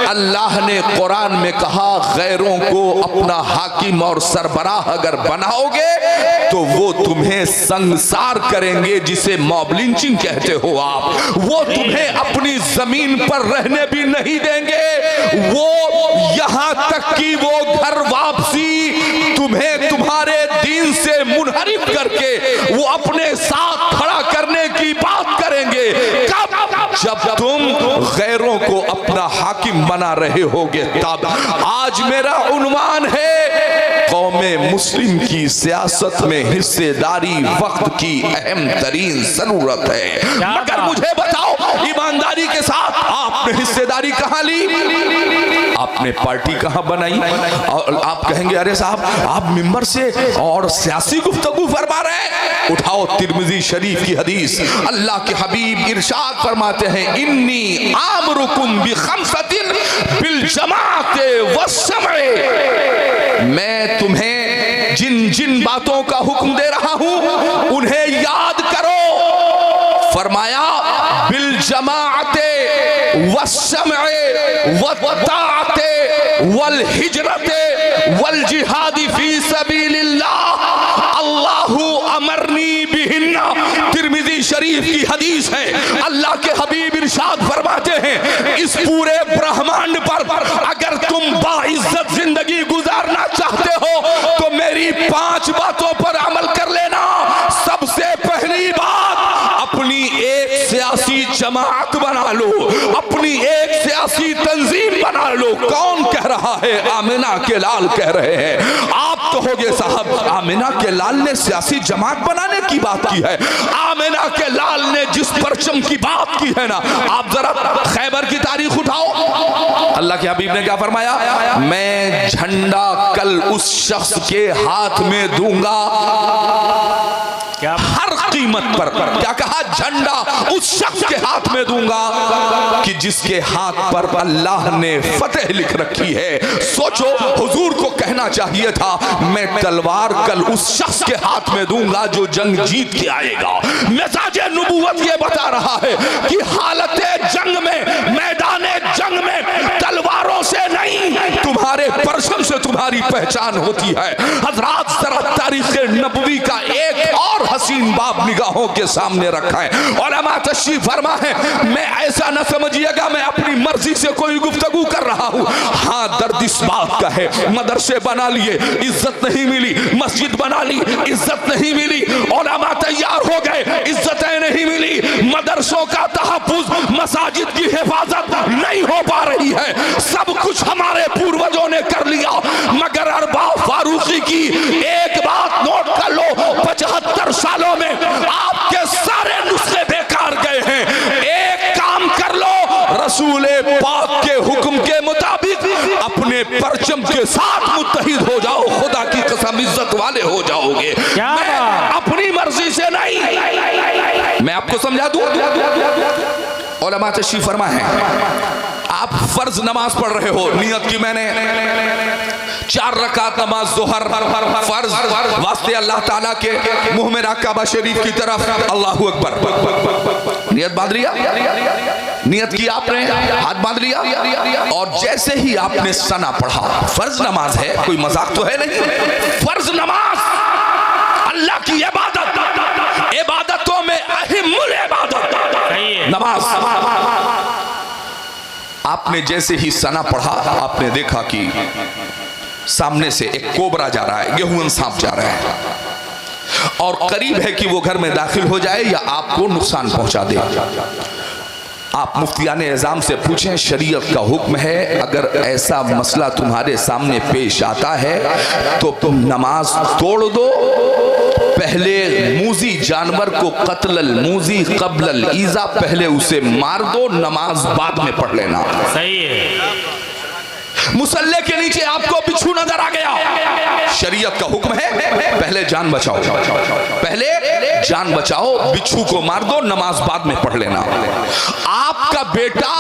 अल्लाह ने कुरान में कहा गैरों को अपना हाकिम और सरबराह अगर बनाओगे तो वो तुम्हें संसार करेंगे, जिसे मॉब लिंचिंग कहते हो आप। वो तुम्हें अपनी जमीन पर रहने भी नहीं देंगे। वो यहां तक कि वो घर वापसी तुम्हें तुम्हारे दीन से मुनहरिफ करके वो अपने साथ खड़ा करने की बात करेंगे। कब? जब तुम गैरों को अपना हाकिम बना रहे होगे तब। आज मेरा उन्वान है कौमे मुस्लिम की सियासत में हिस्सेदारी वक्त की अहम तरीन जरूरत है। मगर मुझे बताओ ईमानदारी के साथ आपने हिस्सेदारी कहां ली? आपने पार्टी कहां बनाई? और आप कहेंगे अरे साहब आप मिंबर से और सियासी गुफ्तगू फरमा रहे हैं। उठाओ तिर्मिज़ी शरीफ की हदीस, अल्लाह के हबीब इरशाद फरमाते हैं इन्नी आमरुकुम बिखमसतिन बिल जमाअते वस्समए, मैं तुम्हें जिन जिन बातों का हुक्म दे रहा हूं उन्हें याद करो। फरमाया बिल जमाअते वस्समए वत्ताअते वल हिजरते वल जिहादी फी सबीलिल्लाह अल्लाहु अमरनी बिहिन्ना। तिर्मिज़ी शरीफ की हदीस है। अल्लाह के हबीब इरशाद फरमाते हैं इस पूरे ब्रह्मांड पर अगर तुम बाइज्जत जिंदगी गुजारना चाहते हो तो मेरी 5 बातों पर अमल कर लेना। सबसे पहली बात, अपनी एक सियासी जमात बना लो, अपनी एक सियासी तंजीम बना लो। कौन कह रहा है? आमिना के लाल कह रहे हैं। आप कहोगे साहब आमिना के लाल ने सियासी जमात बनाने की बात की है। आमिना के लाल ने जिस परचम की बात की है ना, आप जरा खैबर की तारीख उठाओ। अल्लाह के हबीब ने क्या फरमाया? मैं झंडा कल उस शख्स के हाथ में दूंगा हर कीमत पर। क्या कहा? झंडा उस शख्स के हाथ में दूंगा कि जिसके हाथ पर अल्लाह ने फतेह लिख रखी है। सोचो हुजूर को कहना चाहिए था मैं तलवार कल उस शख्स के हाथ में दूंगा जो जंग जीत के आएगा। मिजाजे नबूवत ये बता रहा है कि हालते जंग में, मैदाने जंग में तलवारों से नहीं तुम्हारे परचम से तुम्हारी पहचान होती है। हजरात जरा तारीख नबवी का एक और हसीन बाब निगाहों के सामने रखा है। उलमा तशरीफ फरमा है, मैं ऐसा न समझिएगा मैं अपनी मर्जी से कोई गुफ्तगू कर रहा हूँ। हाँ, दर्द इस बात का है मदरसे बना लिए, इज्जत नहीं मिली, मस्जिद बना ली, इज्जत नहीं मिली, उलमा तैयार हो गए, इज्जतें नहीं मिली, मदरसों का तहफ्फुज, मसाजिद की हिफाजत नहीं हो पा रही है। सब कुछ हमारे पूर्वजों ने कर लिया, मगर अरबाब फारूकी की एक बात नोट कर लो, 75 सालों में आपके सारे नुस्खे बेकार गए हैं। एक काम कर लो, रसूल पाक के हुक्म के मुताबिक अपने परचम के साथ मुत्तहिद हो जाओ। खुदा की कसम इज्जत वाले हो जाओगे। मैं अपनी मर्जी से नहीं। मैं आपको समझा दूं, उलमा तशरीफ फरमा है, आप फर्ज नमाज पढ़ रहे हो, नियत की मैंने 4 रकात नमाज ज़ोहर फर्ज वास्ते अल्लाह ताला के मुंह में काबा शरीफ की तरफ, अल्लाहु अकबर, नियत बांध लिया, नियत की आपने, हाथ बांध लिया, और जैसे ही आपने सना पढ़ा, फर्ज नमाज है, कोई मजाक तो है नहीं, फर्ज नमाज अल्लाह की इबादत, इबादतों में अहिमुल इबादत नमाज। आपने जैसे ही सना पढ़ा, आपने देखा कि सामने से एक कोबरा जा रहा है, गेहूं सांप जा रहा है, और करीब है कि वो घर में दाखिल हो जाए या आपको नुकसान पहुंचा दे। आप मुफ्तियान एज़ाम से पूछें, शरीयत का हुक्म है अगर ऐसा मसला तुम्हारे सामने पेश आता है तो तुम नमाज तोड़ दो, पहले मूजी जानवर को कत्लल मूजी कब्लल ईजा, पहले उसे मार दो, नमाज बाद में पढ़ लेना। सही है। मुसल्ले के नीचे आपको बिच्छू नजर आ गया, शरीयत का हुक्म है पहले जान बचाओ, पहले जान बचाओ, बिच्छू को मार दो, नमाज बाद में पढ़ लेना। आपका बेटा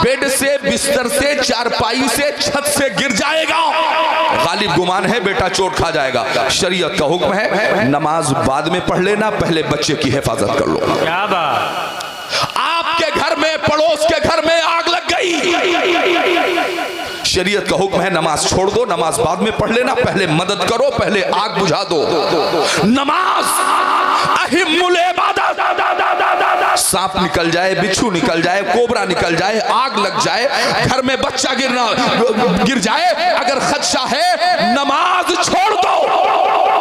बेड से, बिस्तर से, चारपाई से, छत से गिर जाएगा, गालिब गुमान है बेटा चोट खा जाएगा, शरीयत का हुक्म है नमाज बाद में पढ़ लेना, पहले बच्चे की हिफाजत कर लो। क्या बात। आपके घर में, पड़ोस के घर में आग लग गई, शरीयत का हुक्म है नमाज छोड़ दो, नमाज बाद में पढ़ लेना, पहले मदद करो, पहले आग बुझा दो। नमाज अहिम्मुल इबादत, सांप निकल जाए, बिच्छू निकल जाए, कोबरा निकल जाए, आग लग जाए, घर में बच्चा गिर जाए, अगर खदशा है नमाज छोड़ दो।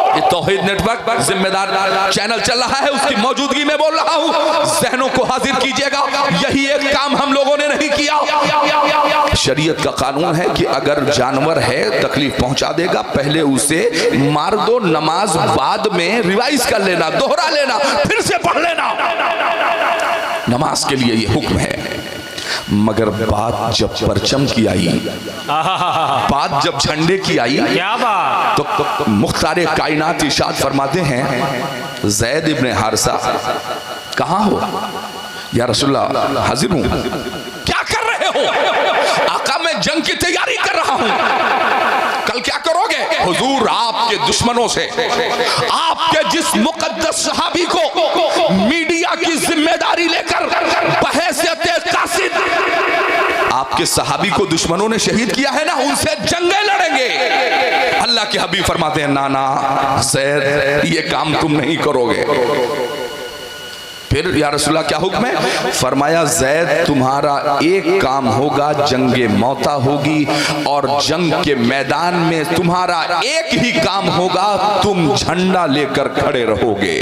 ये तौहीद नेटवर्क जिम्मेदार चैनल चल रहा है, उसकी मौजूदगी में बोल रहा हूं, जहनों को हाजिर कीजिएगा। यही एक काम हम लोगों ने नहीं किया। शरीयत का कानून है कि अगर जानवर है तकलीफ पहुंचा देगा, पहले उसे मार दो, नमाज बाद में रिवाइज कर लेना, दोहरा लेना, फिर से पढ़ लेना। नमाज के लिए ये हुक्म है। मगर बात जब परचम की आई, बात जब झंडे की आई, क्या बात, तो मुख्तार कायनात इरशाद फरमाते हैं, ज़ैद इब्ने हारिसा कहाँ हो? या रसूलल्लाह हाजिर हूं। क्या कर रहे हो? आका मैं जंग की तैयारी कर रहा हूं। कल क्या करोगे? हुजूर आपके दुश्मनों से, आपके जिस मुकद्दस सहाबी को मीडिया की जिम्मेदारी लेकर बहैसियत कासिद आपके सहाबी को दुश्मनों ने शहीद किया है ना, उनसे जंगे लड़ेंगे। अल्लाह के हबीब फरमाते हैं ना ना ज़ैद ये काम तुम नहीं करोगे। फिर या रसूलल्लाह क्या हुक्म है? फरमाया ज़ैद तुम्हारा एक काम होगा, जंगे मौता होगी, और जंग के मैदान में तुम्हारा एक ही काम होगा, तुम झंडा लेकर खड़े रहोगे,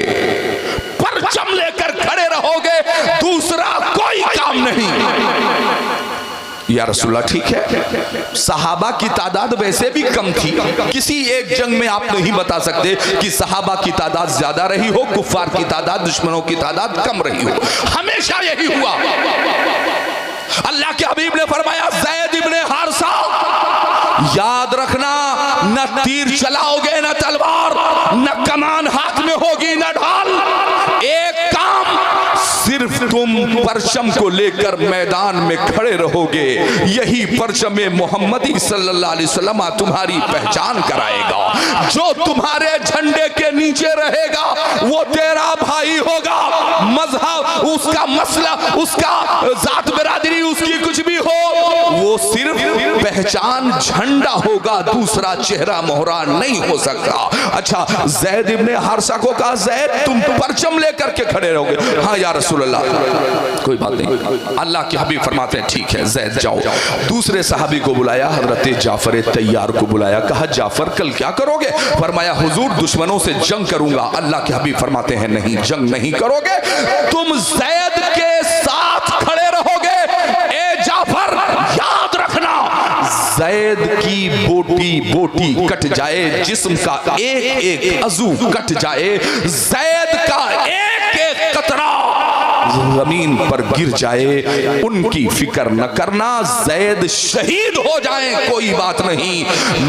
परचम लेकर खड़े रहोगे, दूसरा कोई काम नहीं। या रसूलल्लाह ठीक है। सहाबा की तादाद वैसे भी कम थी, किसी एक जंग में आप नहीं बता सकते कि सहाबा की तादाद ज्यादा रही हो, कुफ्फार की तादाद, दुश्मनों की तादाद कम रही हो, हमेशा यही हुआ। अल्लाह के हबीब ने फरमाया ज़ैद इब्ने हारिसा याद रखना, न तीर चलाओगे, न तलवार, न कमान हाथ में होगी, न ढाल, एक काम सिर्फ तुम परचम को लेकर मैदान में खड़े रहोगे, यही परचम मोहम्मदी सल्लल्लाहु अलैहि वसल्लम तुम्हारी पहचान कराएगा। जो तुम्हारे झंडे के नीचे रहेगा वो तेरा भाई होगा, मजहब उसका, मसला उसका, जात बिरादरी उसकी कुछ भी हो, वो सिर्फ पहचान झंडा होगा, दूसरा चेहरा मोहरा नहीं हो सकता। अच्छा, ज़ैद इब्ने हारिसा को कहा ज़ैद तुम परचम लेकर के खड़े रहोगे? हाँ या रसूलल्लाह कोई बात नहीं। अल्लाह के हबीब फरमाते हैं ठीक है ज़ैद जाओ। दूसरे सहाबी को बुलाया, हजरत जाफर तैयार को बुलाया, कहा जाफर कल क्या करोगे? फरमाया हुजूर दुश्मनों से जंग करूंगा। अल्लाह के हबीब फरमाते हैं नहीं, जंग नहीं करोगे, तुम ज़ैद के साथ खड़े रहोगे। ए जाफर याद रखना, ज़ैद की बोटी बोटी कट जाए, जिस्म का एक एक अज़ू कट जाए, ज़ैद का एक एक कतरा जमीन पर गिर जाए, उनकी फिक्र न करना। ज़ैद शहीद हो जाए कोई बात नहीं,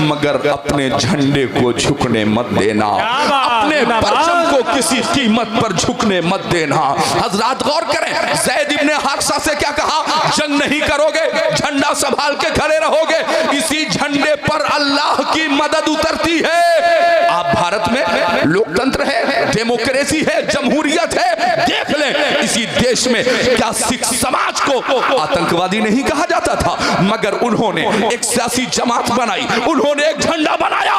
मगर अपने झंडे को झुकने मत देना, अपने परचम को किसी कीमत पर झुकने मत देना। हजरात गौर करें, ज़ैद इब्ने हारिसा से क्या कहा? जंग नहीं करोगे, झंडा संभाल के खड़े रहोगे, इसी झंडे पर अल्लाह की मदद उतरती है। आप भारत में लोकतंत्र है, डेमोक्रेसी है, जमहूरियत है, देख ले इसी देश में क्या सिख समाज को आतंकवादी नहीं कहा जाता था, मगर उन्होंने एक सियासी जमात बनाई, उन्होंने एक झंडा बनाया,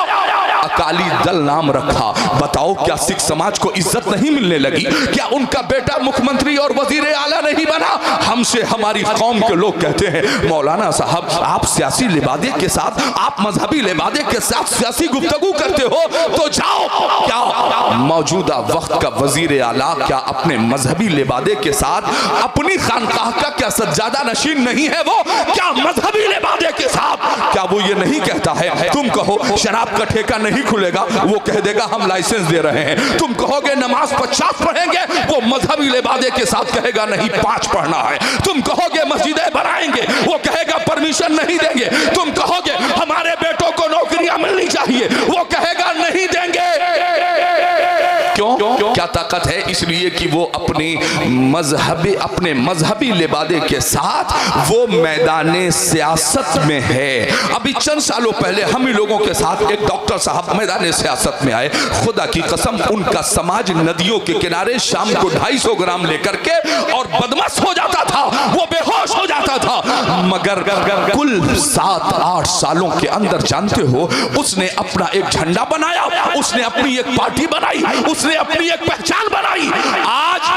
अकाली दल नाम रखा। बताओ क्या सिख समाज को इज्जत नहीं मिलने लगी? क्या उनका बेटा मुख्यमंत्री और वजीर आला नहीं बना? हमसे हमारी कौम के लोग कहते हैं मौलाना साहब आप सियासी लिबादे के साथ, आप मजहबी लिबादे के साथ सियासी गुफ्तगू करते हो, तो जाओ, क्या मौजूदा वक्त का वजीर आला क्या अपने मजहबी लिबादे के साथ अपनी खानकाह का क्या सज्जादा नशीन नहीं है? वो क्या मजहबी लिबादे के साथ क्या वो ये नहीं कहता है तुम कहो शराब का ठेका नहीं खुलेगा, वो कह देगा हम लाइसेंस दे रहे हैं। तुम कहोगे नमाज 50 पढ़ेंगे, वो मजहबी लिबादे के साथ कहेगा नहीं 5 पढ़ना है। तुम कहोगे मस्जिदें बनाएंगे, वो कहेगा परमिशन नहीं देंगे। तुम कहोगे हमारे बेटों को नौकरियां मिलनी चाहिए, वो कहेगा नहीं देंगे। क्यों? क्या ताकत है? इसलिए कि वो अपने मजहबी लिबादे के साथ वो मैदान सियासत में है। अभी चंद सालों पहले हम ही लोगों के साथ एक डॉक्टर साहब मैदान सियासत में आए। खुदा की कसम, उनका समाज नदियों के किनारे शाम को 250 ग्राम लेकर के और बदमस्त हो जाता था, वो बेहोश हो जाता था। मगर कुल 7-8 सालों के अंदर जानते हो उसने अपना एक झंडा बनाया, उसने अपनी एक पार्टी बनाई, उसने अपनी एक पहचान बनाई। आज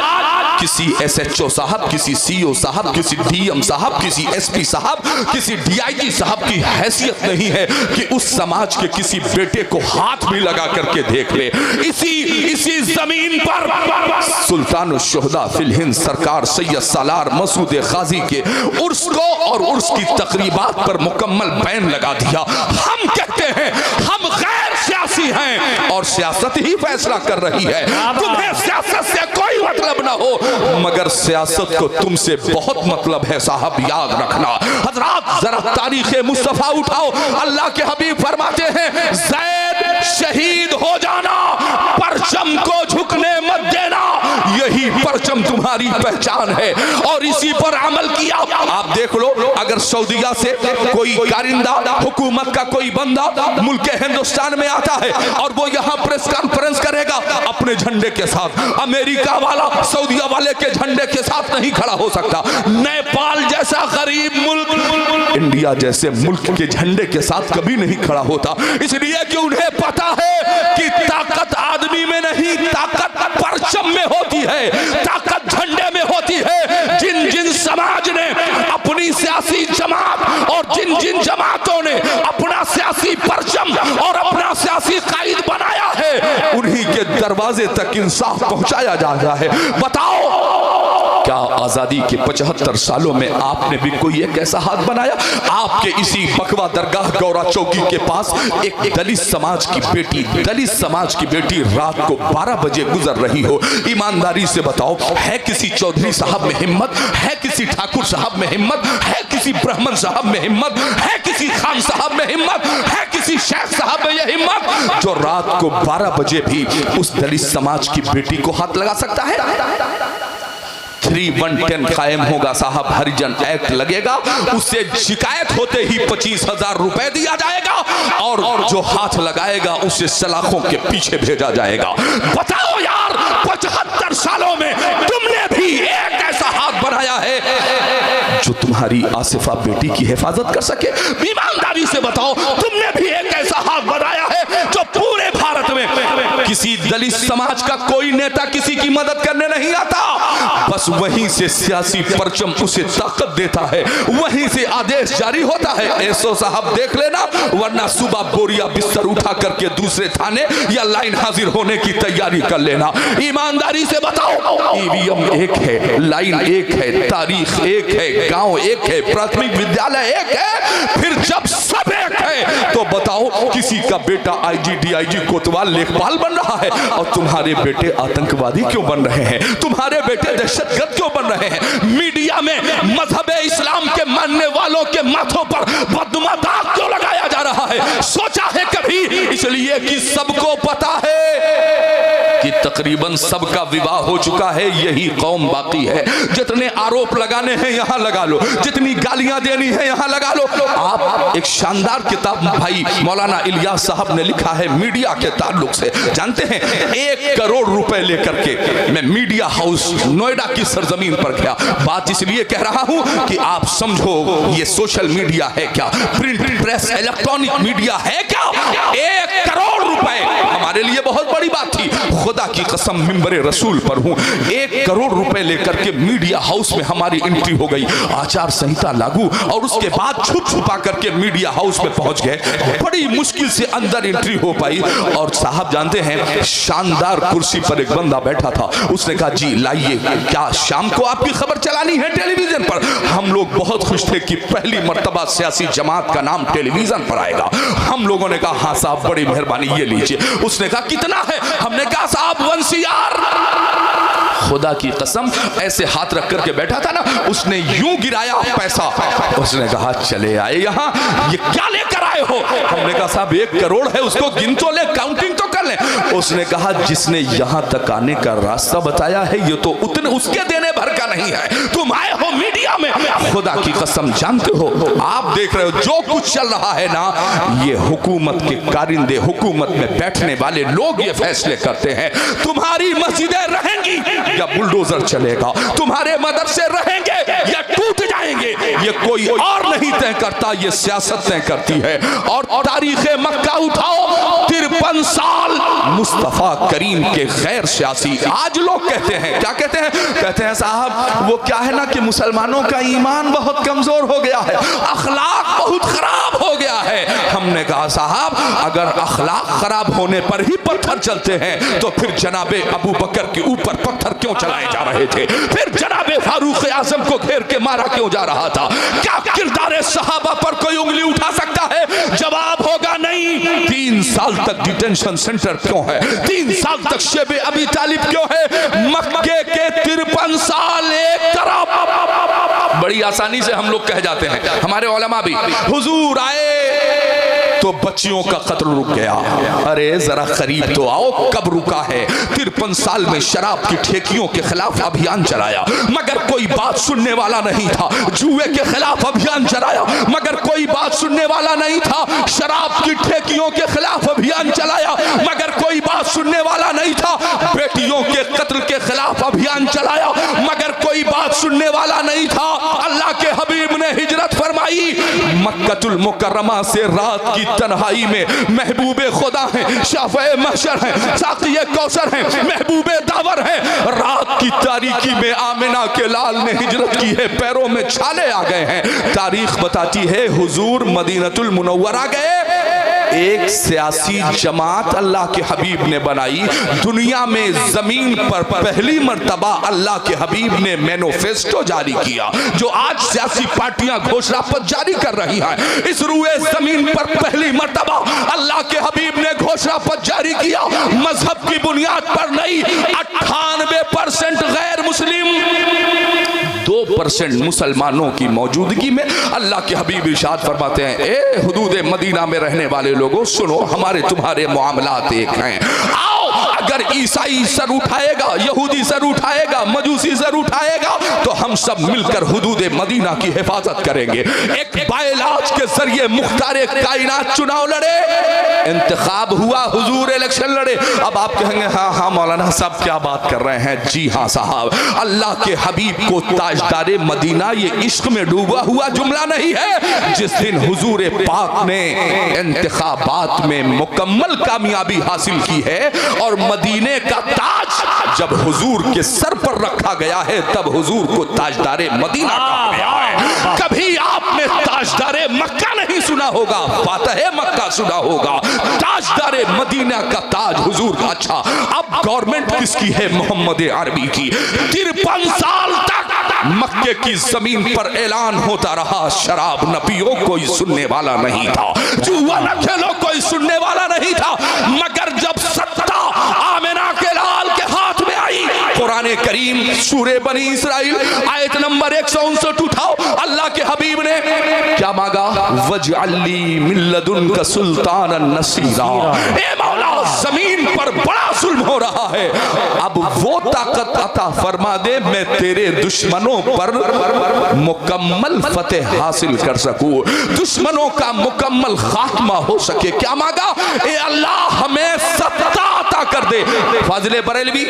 किसी SHO साहब, किसी CO साहब, किसी DM साहब, किसी SP साहब, किसी DIG साहब की हैसियत नहीं है कि उस समाज के किसी बेटे को हाथ भी लगा करके देख ले। इसी जमीन पर सुल्तान शुहदा फिल हिंद सरकार सैयद सालार मसूद गाजी के उर्स को और उर्स की तकरीबात पर मुकम्मल बैन लगा दिया। हम कहते हैं हम गैर सियासी हैं और सियासत ही फैसला कर रही है। तुम्हें सियासत से कोई मतलब ना हो, मगर सियासत को तुमसे बहुत मतलब है साहब, याद रखना। हजरात जरा तारीख मुस्तफा उठाओ। अल्लाह के हबीब फरमाते हैं ज़ैद शहीद हो जाना, परचम को झुकने मत देना, यही परचम तुम्हारी पहचान है। और इसी पर अमल किया। आप देख लो, अगर सऊदीया से कोई कारिंदा, हुकूमत का कोई बंदा मुल्क हिंदुस्तान में आता है और वो यहाँ प्रेस कॉन्फ्रेंस करेगा अपने झंडे के साथ, अमेरिका वाला सऊदीया वाले के झंडे के साथ नहीं खड़ा हो सकता। नेपाल जैसा गरीब मुल्क इंडिया जैसे मुल्क के झंडे के साथ कभी नहीं खड़ा होता, इसलिए कि उन्हें पता है कि ताकत आदमी में नहीं, ताकत परचम में होती है, ताकत झंडे में होती है। जिन जिन समाज ने अपनी सियासी जमात और जिन जिन जमातों ने अपना सियासी परचम और अपना सियासी कायद बनाया है, उन्हीं के दरवाजे तक इंसाफ पहुंचाया जा रहा है। बताओ, क्या आजादी के 75 सालों में आपने भी कोई एक ऐसा हाथ बनाया? आपके इसी बकवा दरगाह गौरा चौकी के पास एक दलित समाज की बेटी रात को 12 बजे गुजर रही हो। ईमानदारी से बताओ, है किसी चौधरी साहब में हिम्मत, है किसी ठाकुर साहब में हिम्मत, है किसी ब्राह्मण साहब में हिम्मत, है किसी खान साहब में हिम्मत, है किसी शेख साहब में यह हिम्मत जो रात को 12 बजे भी उस दलित समाज की बेटी को हाथ लगा सकता है? 3110 कायम होगा साहब, हरिजन एक्ट लगेगा, उससे शिकायत होते ही 25,000 रुपए दिया जाएगा और जो हाथ लगाएगा उसे सलाखों के पीछे भेजा जाएगा। बताओ यार, 75 सालों में तुमने भी एक ऐसा हाथ बनाया है जो तुम्हारी आसिफा बेटी की हिफाजत कर सके? ईमानदारी से बताओ, तुमने भी एक ऐसा हाथ बनाया है जो पूरे भारत में किसी दलित समाज का कोई नेता किसी की मदद करने नहीं आता, बस वहीं से सियासी परचम उसे ताकत देता है, वहीं से आदेश जारी होता है। एसओ साहब देख लेना, वरना सुबह बोरिया बिस्तर उठा करके दूसरे थाने या लाइन हाजिर होने की तैयारी कर लेना। ईमानदारी से बताओ, ईवीएम एक है, लाइन एक है, तारीख एक है, गांव एक है, प्राथमिक विद्यालय एक है, फिर जब सब एक है तो बताओ किसी का बेटा IG DIG कोतवाल लेखपाल बन रहा है और तुम्हारे बेटे आतंकवादी क्यों बन रहे हैं? तुम्हारे बेटे दहशतगर्द क्यों बन रहे हैं? मीडिया में मजहब इस्लाम के मानने वालों के माथों पर बदनुमा दाग क्यों लगाया जा रहा है? सोचा है कभी? इसलिए कि सबको पता है कि तकरीबन सबका विवाह हो चुका है, यही कौम बाकी है। जितने आरोप लगाने हैं यहाँ लगा लो, जितनी गालियां देनी है यहाँ लगा लो। आप एक शानदार किताब भाई मौलाना इलियास साहब ने लिखा है मीडिया के ताल्लुक से, जानते हैं 1 करोड़ रुपए लेकर के मैं मीडिया हाउस नोएडा की सरजमीन पर गया। बात इसलिए कह रहा हूं कि आप समझो ये सोशल मीडिया है क्या, प्रिंट प्रेस इलेक्ट्रॉनिक मीडिया है क्या? 1 करोड़ रुपए हमारे लिए बहुत बड़ी बात थी। खुदा की कसम मिंबरे रसूल पर हूं, 1 करोड़ रुपए लेकर के मीडिया हाउस में हमारी एंट्री हो गई, आचार संहिता लागू, और उसके बाद छुप छुपा करके मीडिया हाउस में पहुंच गए। बड़ी मुश्किल से अंदर एंट्री हो पाई और साहब जानते हैं शानदार कुर्सी पर एक बंदा बैठा था। उसने कहा जी लाइए, क्या शाम को आपकी खबर चलानी है टेलीविजन पर? हम लोग बहुत खुश थे कि पहली मर्तबा सियासी जमात का नाम टेलीविजन पर आएगा। हम लोगों ने कहा हाँ साहब बड़ी मेहरबानी, के लीजिए। उसने कहा कितना है? हमने कहा साहब 1 CR। खुदा की कसम ऐसे हाथ रख करके बैठा था ना, उसने यूं गिराया पैसा। उसने कहा चले आए यहाँ, ये क्या लेकर आए हो? हमने कहा साहब 1 करोड़ है, उसको गिन तो ले, काउंटिंग तो कर ले। उसने कहा जिसने यहाँ तक आने का रास्ता बताया है ये तो उतने उसके देने भर का नहीं है, तुम आए हो मीडिया में। खुदा की कसम जानते हो, आप देख रहे हो जो कुछ चल रहा है ना, ये हुकूमत के कारिंदे, हुकूमत में बैठने वाले लोग ये फैसले करते हैं तुम्हारी मस्जिदें रहेंगी या बुलडोजर चलेगा, तुम्हारे मदरसे रहेंगे या टूट जाएंगे, ये कोई और नहीं तय करता, ये सियासत तय करती है। और तारीखे मक्का उठाओ, 53 साल मुस्तफा करीम के गैर सियासी। आज लोग कहते हैं, क्या कहते हैं? कहते हैं साहब वो क्या है ना कि मुसलमानों का ईमान बहुत कमजोर हो गया है, अखलाक बहुत खराब हो गया है। हमने कहा साहब अगर अखलाक खराब होने पर ही पत्थर चलते हैं तो फिर जनाबे अबू बकर के ऊपर पत्थर क्यों चलाए जा रहे थे? फिर जनाबे फारूक आजम को घेर के मारा क्यों जा रहा था? क्या किरदार सहाबा पर कोई उंगली उठा सकता है? जवाब होगा नहीं। 3 साल तक डिटेंशन सेंटर क्यों है? 3 साल तक शेबे अबी तालिब क्यों है? मक्के के 53 साल एक तरफ। बड़ी आसानी से हम लोग कह जाते हैं, हमारे उलमा भी, हुजूर आए तो बच्चियों का कत्ल रुक गया। अरे जरा करीब तो आओ, कब रुका है? 53 साल में शराब की ठेकियों के खिलाफ अभियान चलाया मगर कोई बात सुनने वाला नहीं था। जुए के खिलाफ अभियान चलाया मगर कोई बात सुनने वाला नहीं था। शराब की ठेकियों के खिलाफ अभियान चलाया मगर कोई बात सुनने वाला नहीं था। बेटियों के कत्ल के खिलाफ अभियान चलाया मगर कोई बात सुनने वाला नहीं था। अल्लाह के हबीब ने हिजरत फरमाई, मक्कतुल मुकर्रमा से रात की तन्हाई में महबूबे खुदा हैं, शाफ़े महशर हैं, साक़िए कौसर हैं, महबूबे दावर हैं। रात की तारीकी में आमिना के लाल ने हिजरत की है, पैरों में छाले आ गए हैं। तारीख बताती है हुजूर मदीनतुल मुनव्वरा गए, एक सियासी जमात अल्लाह के हबीब ने बनाई। दुनिया में जमीन पर पहली मर्तबा अल्लाह के हबीब ने मैनिफेस्टो जारी किया, जो आज सियासी पार्टियां घोषणा पत्र जारी कर रही हैं। इस रुए जमीन पर पहली मर्तबा अल्लाह के हबीब ने घोषणा पत्र जारी किया, मजहब की बुनियाद पर नहीं। 98% गैर मुस्लिम, 2% मुसलमानों की मौजूदगी में अल्लाह के हबीब इरशाद फरमाते हैं, ए हुदूद मदीना में रहने वाले लोगों सुनो, हमारे तुम्हारे मामलात एक हैं। आओ, अगर ईसाई सर उठाएगा, यहूदी सर उठाएगा, मजूसी सर उठाएगा तो हम सब मिलकर हुदूद मदीना की हिफाजत करेंगे। एक बाइलाज के जरिए मुख्तारे कायनात चुनाव लड़े, इंतखाब हुआ, हुजूर इलेक्शन लड़े। अब आप कहेंगे हाँ हाँ मौलाना साहब क्या बात कर रहे हैं? जी हाँ साहब, अल्लाह के हबीब को ताजदारे मदीना ये इश्क में डूबा हुआ जुमला नहीं है। जिस दिन हुजूर पाक ने इंतखाबात में मुकम्मल कामयाबी हासिल की है और मदीने का ताज जब हुजूर के सर पर रखा गया है तब हुजूर को ताजदारे मदीना कहा गया है। कभी आपने ताजदारे मक्का नहीं सुना होगा, फातह मक्का सुना होगा, ताजदारे मदीना का ताज हुजूर का। अच्छा, अब गवर्नमेंट किसकी है? मोहम्मद अरबी की। 53 साल तक मक्के की जमीन पर ऐलान होता रहा, शराब न पियो, कोई सुनने वाला नहीं था, जुआ न खेलो, कोई सुनने वाला नहीं था। मगर जब सत्ता आमिना के लाल के हाथ में आई, कुरान करीम सूरे बनी इसराइल आयत नंबर 159 उठाओ, अल्लाह के हबीब ने क्या मांगा? वजअली मिन लदुनका सुल्तानन नसीरा। ए मौला, जमीन पर बड़ा जुल्म हो रहा है, अब वो ताकत अता फरमा दे मैं तेरे दुश्मनों पर मुकम्मल फतेह हासिल कर सकूं, दुश्मनों का मुकम्मल खात्मा हो सके। क्या मांगा? ए अल्लाह हमें सत्ता अता कर दे। फाजिले बरेलवी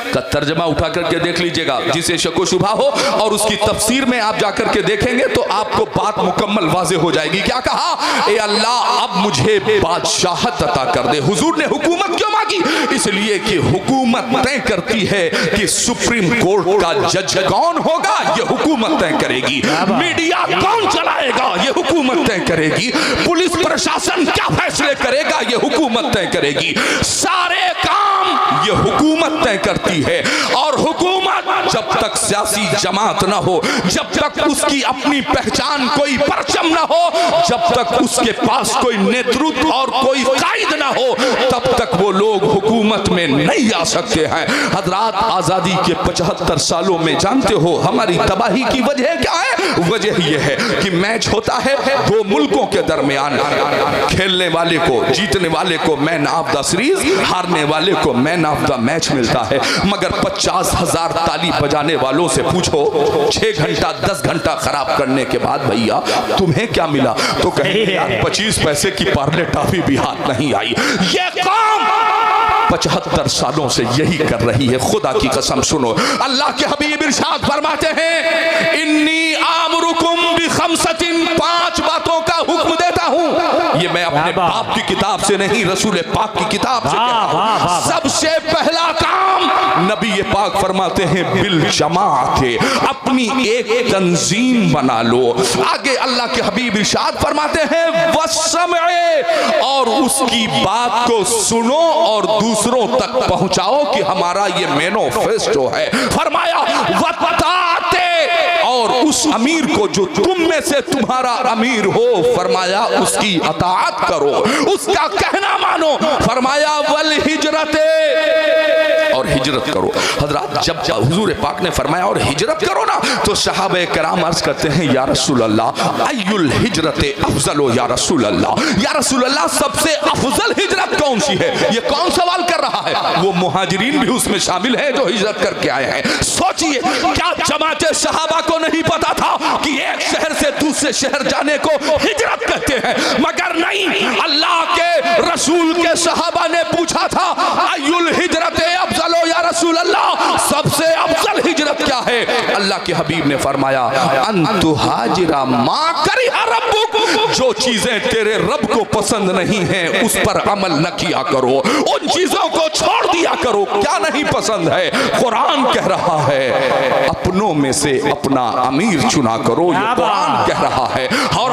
का तर्जमा उठा करके देख लीजिएगा, जिसे शको शुबा हो, और उसकी तफसीर में आप जाकर के देखेंगे तो आपको बात मुकम्मल वाज़े हो जाएगी। क्या कहा? ए अल्लाह अब मुझे बादशाहत अता कर दे। हुजूर ने हुकूमत क्यों मांगी? इसलिए कि हुकूमत तय करती है कि सुप्रीम कोर्ट का जज कौन होगा, ये हुकूमत तय करेगी। मीडिया कौन चलाएगा, ये हुकूमत तय करेगी। पुलिस प्रशासन क्या फैसले करेगा, ये हुकूमत तय करेगी। सारे काम काम ये हुकूमत तय करती है। और हुकूमत जब तक सियासी जमात ना हो, जब तक उसकी अपनी पहचान कोई परचम ना हो, जब तक उसके पास कोई नेतृत्व और कोई कायद ना हो, तब तक वो लोग हुकूमत में नहीं आ सकते हैं। हजरात, आजादी के 75 सालों में जानते हो हमारी तबाही की वजह क्या है? वजह यह है कि मैच होता है दो मुल्कों के दरमियान, खेलने वाले को, जीतने वाले को मैन ऑफ द सीरीज, हारने वाले को मैन ऑफ द मैच मिलता है। मगर 50,000 ताली बजाने वालों से पूछो 6 घंटा 10 घंटा खराब करने के बाद भैया तुम्हें क्या मिला? तो कहेंगे यार 25 पैसे की पार्ले टॉफी भी हाथ नहीं आई। ये काम 75 सालों से यही कर रही है। खुदा की कसम सुनो, अल्लाह के हबीब इरशाद फरमाते हैं, इन्नी आमरुकुम बिखमसतिन, 5 बातों का हुक्म देता हूं। ये मैं अपने बाप की किताब से नहीं, रसूल पाक की किताब से कहता हूं। सबसे पहला काम नबी ये पाक फरमाते हैं, बिल जमात, अपनी एक तंजीम बना लो। आगे अल्लाह के हबीब इरशाद फरमाते हैं, वस्समए, और उसकी बात को सुनो और दूसरों तक पहुंचाओ कि हमारा ये मैनिफेस्टो है। फरमाया वत्ताते, और उस अमीर को जो तुम में से तुम्हारा अमीर हो, फरमाया उसकी अताअत करो, उसका कहना मानो। फरमाया वल हिजरते, और हिजरत करो। हजरत, जब हुजूर पाक ने फरमाया और हिजरत करो ना, तो सहाबे कराम अर्ज करते हैं, या रसूल अल्लाह, अय्युल हिजरते अफजल, या रसूल अल्लाह, या रसूल अल्लाह, सबसे अफजल हिजरत कौन सी है? ये कौन सवाल कर रहा है? वो मुहाजिरीन भी उसमें शामिल है जो हिजरत करके आए हैं। सोचिए, क्या जमाते सहाबा को नहीं पता था कि एक शहर से दूसरे शहर जाने को हिजरत कहते हैं? मगर नहीं, अल्लाह के रसूल के सहाबा ने पूछा था, अय्युल हिजरते अफजल, या रसूल अल्लाह, सबसे अफजल हिजरत क्या है? अल्लाह के हबीब ने फरमाया, अंतु हाजिरा मा करिहा रब्बुक, जो चीजें तेरे रब को पसंद नहीं हैं उस पर अमल न किया करो, उन चीजों को छोड़ दिया करो। क्या नहीं पसंद है? कुरान कह रहा है, अपनों में से अपना अमीर चुना करो, ये कुरान कह रहा है। और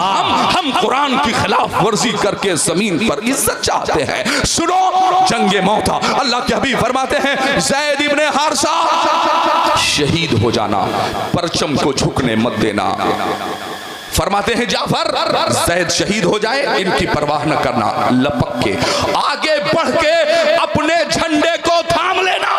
हम कुरान की खिलाफ वर्जी करके जमीन पर इज्जत चाहते हैं। सुनो, जंगे मौता, अल्लाह के हबीब फरमाते हैं, ज़ैद इब्ने हारिसा, शहीद हो जाना, परचम को झुकने मत देना। फरमाते हैं जाफर, ज़ैद शहीद हो जाए इनकी परवाह न करना, लपक के आगे बढ़ के अपने झंडे को थाम लेना।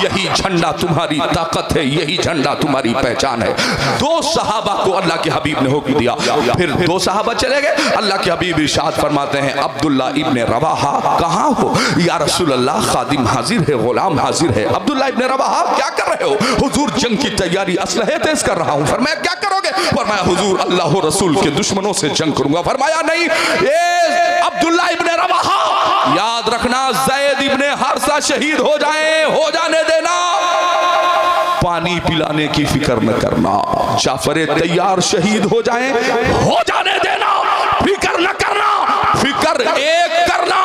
यही झंडा तुम्हारी ताकत है, यही झंडा तुम्हारी पहचान है। 2 सहाबा को अल्लाह के हबीब ने हुक्म दिया, फिर 2 सहाबा चले गए। अल्लाह के हबीब इरशाद फरमाते हैं, अब्दुल्ला इब्ने रवाहा कहाँ हो? या रसूल अल्लाह, खादिम हाजिर है, गुलाम हाजिर है। अब्दुल्ला इब्ने रवाहा, क्या कर रहे हो? हुजूर, जंग की तैयारी, असलहे तेज कर रहा हूँ। फरमाया क्या करोगे? फरमाया हुजूर, अल्लाह रसूल के दुश्मनों से जंग करूंगा। फरमाया नहीं, ये अब्दुल्ला इब्ने रवाहा, याद रखना, ज़ैद इब्ने हारिसा शहीद हो जाए, हो जाने देना, पानी पिलाने की फिक्र न करना। जाफर तैयार शहीद हो जाए, हो जाने देना, फिक्र न करना, फिक्र एक करना,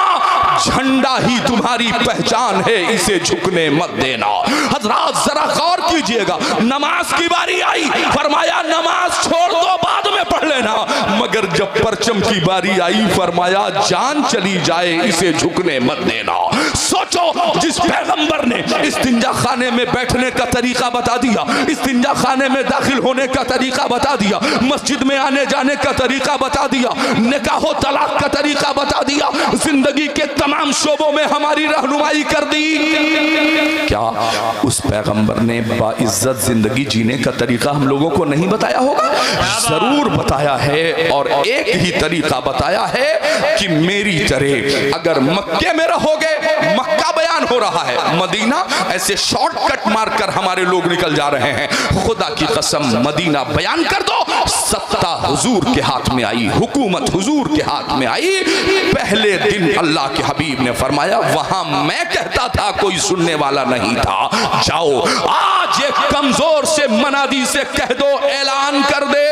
झंडा ही तुम्हारी पहचान है, इसे झुकने मत देना। हजरात, जरा गौर कीजिएगा, नमाज की बारी आई, फरमाया नमाज छोड़ दो, बाद में पढ़ लेना। मगर जब परचम की बारी आई, फरमाया जान चली जाए, इसे झुकने मत देना। सोचो, जिस पैगंबर ने इस्तिंजा खाने में बैठने का तरीका बता दिया, इस्तिंजा खाने में दाखिल होने का तरीका बता दिया, मस्जिद में आने जाने का तरीका बता दिया, निकाह तलाक का तरीका बता दिया, जिंदगी के तमाम शोबों में हमारी रहनुमाई कर दी, क्या उस पैगंबर ने बाइज्जत जिंदगी जीने का तरीका हम लोगों को नहीं बताया होगा? जरूर बताया है, और एक ही तरीका बताया है कि मेरी तरह अगर मक्के में रहोगे, मक्का बयान हो रहा है, मदीना ऐसे शॉर्टकट मारकर हमारे लोग निकल जा रहे हैं। खुदा की कसम, मदीना बयान कर दो, सत्ता हुजूर के हाथ में आई, हुकूमत हुजूर के हाथ में आई। पहले दिन अल्लाह के हबीब ने फरमाया, वहां मैं कहता था कोई सुनने वाला नहीं था, जाओ आज एक कमजोर से मनादी से कह दो, ऐलान कर दे,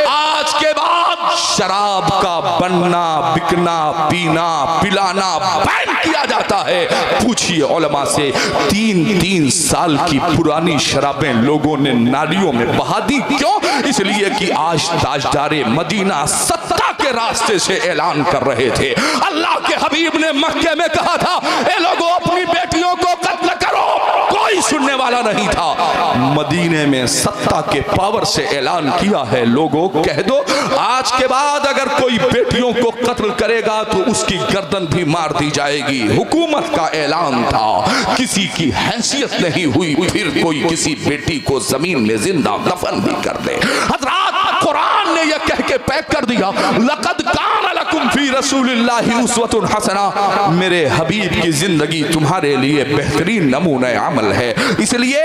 आज के बाद शराब का बनना, बिकना, पीना, पिलाना बैन किया जाता है। पूछिए उलमा से, 3-3 साल की पुरानी शराबें लोगों ने नालियों में बहा दी। क्यों? इसलिए कि आज ताजदारे मदीना सत्ता के के रास्ते से ऐलान कर रहे थे। अल्लाह के हबीब ने मक्के में कहा था, ए लोगों अपनी बेटियों को कत्ल करो, कोई सुनने वाला नहीं था। मदीने में सत्ता के पावर से ऐलान किया है, लोगों कह दो आज के बाद अगर कोई बेटियों को कत्ल करेगा तो उसकी गर्दन भी मार दी जाएगी। हुकूमत का ऐलान था, किसी की हैसियत नहीं हुई फिर कोई किसी बेटी को जमीन में जिंदा दफन भी कर दे। हज़रात कुरान ने यह कह के पैक कर दिया, लक़द कान लकुम फी रसूलिल्लाहि उस्वतुन हसना, मेरे हबीब की जिंदगी तुम्हारे लिए बेहतरीन नमूना अमल है। इसलिए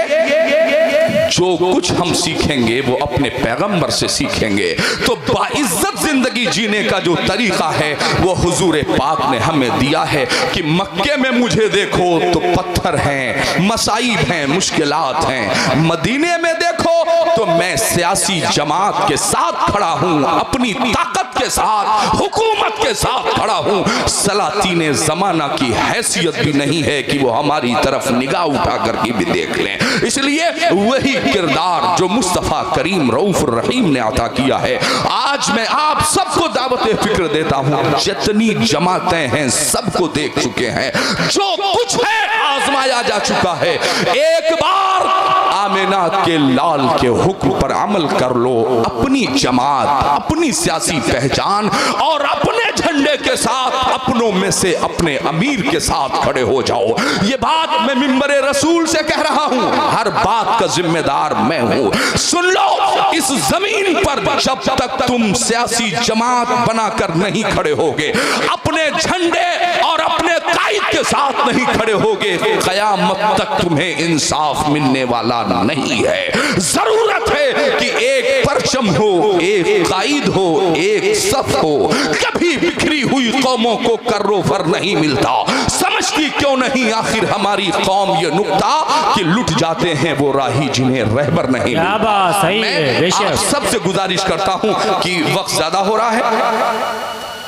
जो कुछ हम सीखेंगे वो अपने पैगंबर से सीखेंगे। तो बाइज्जत जिंदगी जीने का जो तरीका है वो हुजूर पाक ने हमें दिया है कि मक्के में मुझे देखो तो पत्थर हैं, मसाइब हैं, मुश्किलात हैं। मदीने में देखो तो मैं सियासी जमात के साथ खड़ा हूं, अपनी ताकत के साथ, हुकूमत के साथ खड़ा हूं। सलातीने जमाना की हैसियत भी नहीं है कि वो हमारी तरफ निगाह उठा करके भी देख लें। इसलिए वही किरदार जो मुस्तफा करीम रऊफ रहीम ने अता किया है, आज मैं आप सबको दावत फिक्र देता हूं। जितनी जमातें हैं सबको देख चुके हैं, जो कुछ है आजमाया जा चुका है। एक बार आमिना के लाल के हुक्म पर अमल कर लो, अपनी जमात, अपनी सियासी पहचान और अपने झंडे के साथ अपनों में से अपने अमीर के साथ खड़े हो जाओ। ये बात मैं मिंबरे रसूल से कह रहा हूं, हर बात का जिम्मेदार मैं हूं। सुन लो, इस जमीन पर जब तक तुम सियासी जमात बनाकर नहीं खड़े होगे, अपने झंडे और अपने कायद के साथ नहीं खड़े होगे, कयामत तक तुम्हें इंसाफ मिलने वाला नहीं है। जरूरत है कि एक परचम हो, एक कायद हो, एक सफ हो। कभी बिखरी हुई कौमों को कर्रोफर नहीं मिलता। समझती क्यों नहीं आखिर हमारी कौम ये नुक्ता कि लुट जाते हैं वो राही जिन्हें रहबर नहीं मिलता। मैं आप सबसे गुजारिश करता हूं कि वक्त ज्यादा हो रहा है,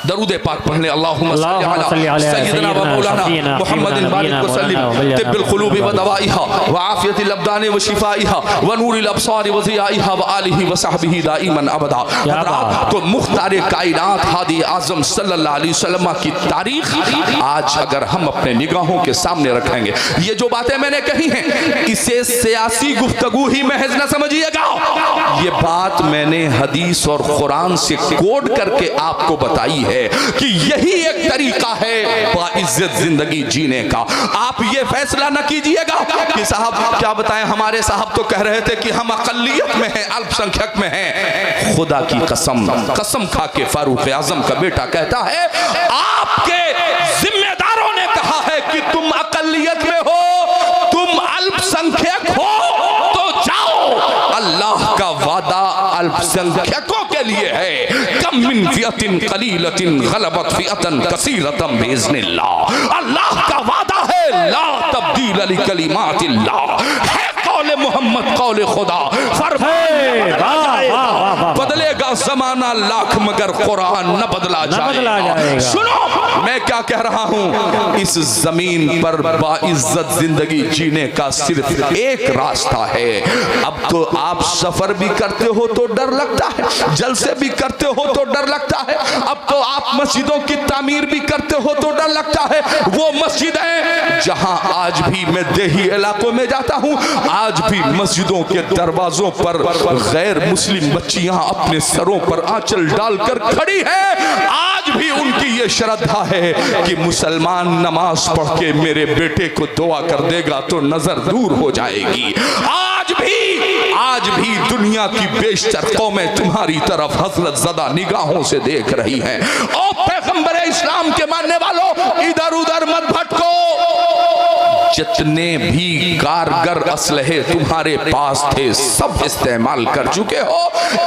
दरूद पाक पढ़ ले। अल्लाहुम्मा सल्ली अला सय्यिदना व मौलाना मुहम्मदिन बारिक व सल्लिम तिब्बिल क़ुलूबि व दवाइहा व आफियतिल अब्दानि व शिफाइहा व नूरिल अब्सारि व ज़ियाइहा व आलिहि व सहबिही दाइमन अबदा। तो मुख्तार कायनात हादी आज़म सल्लल्लाहु अलैहि वसल्लम की तारीख आज अगर हम अपने निगाहों के सामने रखेंगे, ये जो बातें मैंने कही हैं इसे सियासी गुफ्तगू ही महज न समझिएगा। ये बात मैंने हदीस और कुरान से कोड करके आपको बताई है कि यही एक तरीका है बाइज्जत जिंदगी जीने का। आप ये फैसला न कीजिएगा कि साहब क्या बताएं, हमारे साहब तो कह रहे थे कि हम अकलियत में हैं, अल्पसंख्यक में हैं। खुदा की कसम, कसम खा के फारूक आजम का बेटा कहता है, आपके जिम्मेदारों ने कहा है कि तुम अकलियत में हो, तुम अल्पसंख्यक हो, तो जाओ। अल्लाह का वादा अल्पसंख्यकों के लिए है। कम मिन फियतिन कलीलतिन गलबत फियतन कसीरतन बिइज़्निल्लाह। अल्लाह का वादा है, ला तब्दील लिकलिमातिल्लाह। है कौले मोहम्मद कौले खुदा। बदलेगा जमाना लाख मगर कुरान न बदला जाएगा। सुनो मैं क्या कह रहा हूं, इस जमीन पर बाइज्जत जिंदगी जीने का सिर्फ एक रास्ता है। अब तो आप सफर भी करते हो तो डर लगता है, जलसे भी करते हो तो डर लगता है। अब तो आप मस्जिदों की तामीर भी करते हो तो डर लगता है। वो मस्जिदें जहां आज भी मैं देही इलाकों में जाता हूं, आज भी मस्जिदों के दरवाजों पर गैर मुस्लिम बच्चियां अपने सरों पर आंचल डालकर खड़ी हैं। आज भी उनकी ये श्रद्धा है कि मुसलमान नमाज पढ़ के मेरे बेटे को दुआ कर देगा तो नजर दूर हो जाएगी। आज भी दुनिया की बेशतर कौमें तुम्हारी तरफ हसरत ज़दा निगाहों से देख रही हैं। ओ पैगंबर इस्लाम के मानने वालों, इधर उधर मत भटको। जितने भी कारगर असलहे तुम्हारे पास थे सब इस्तेमाल कर चुके हो।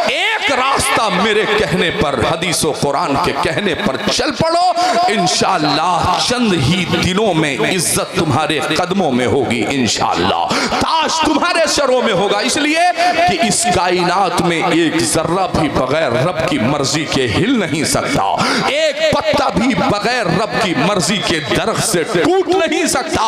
एक रास्ता मेरे कहने पर, हदीस और कुरान के कहने पर चल पड़ो। इंशाअल्लाह चंद ही दिनों में इज्जत तुम्हारे कदमों में होगी। इंशाअल्लाह ताज तुम्हारे सरों में होगा। इसलिए कि इस कायनात में एक जर्रा भी बगैर रब की मर्जी के हिल नहीं सकता। एक पत्ता भी बगैर रब की मर्जी के दरख्त से टूट नहीं सकता।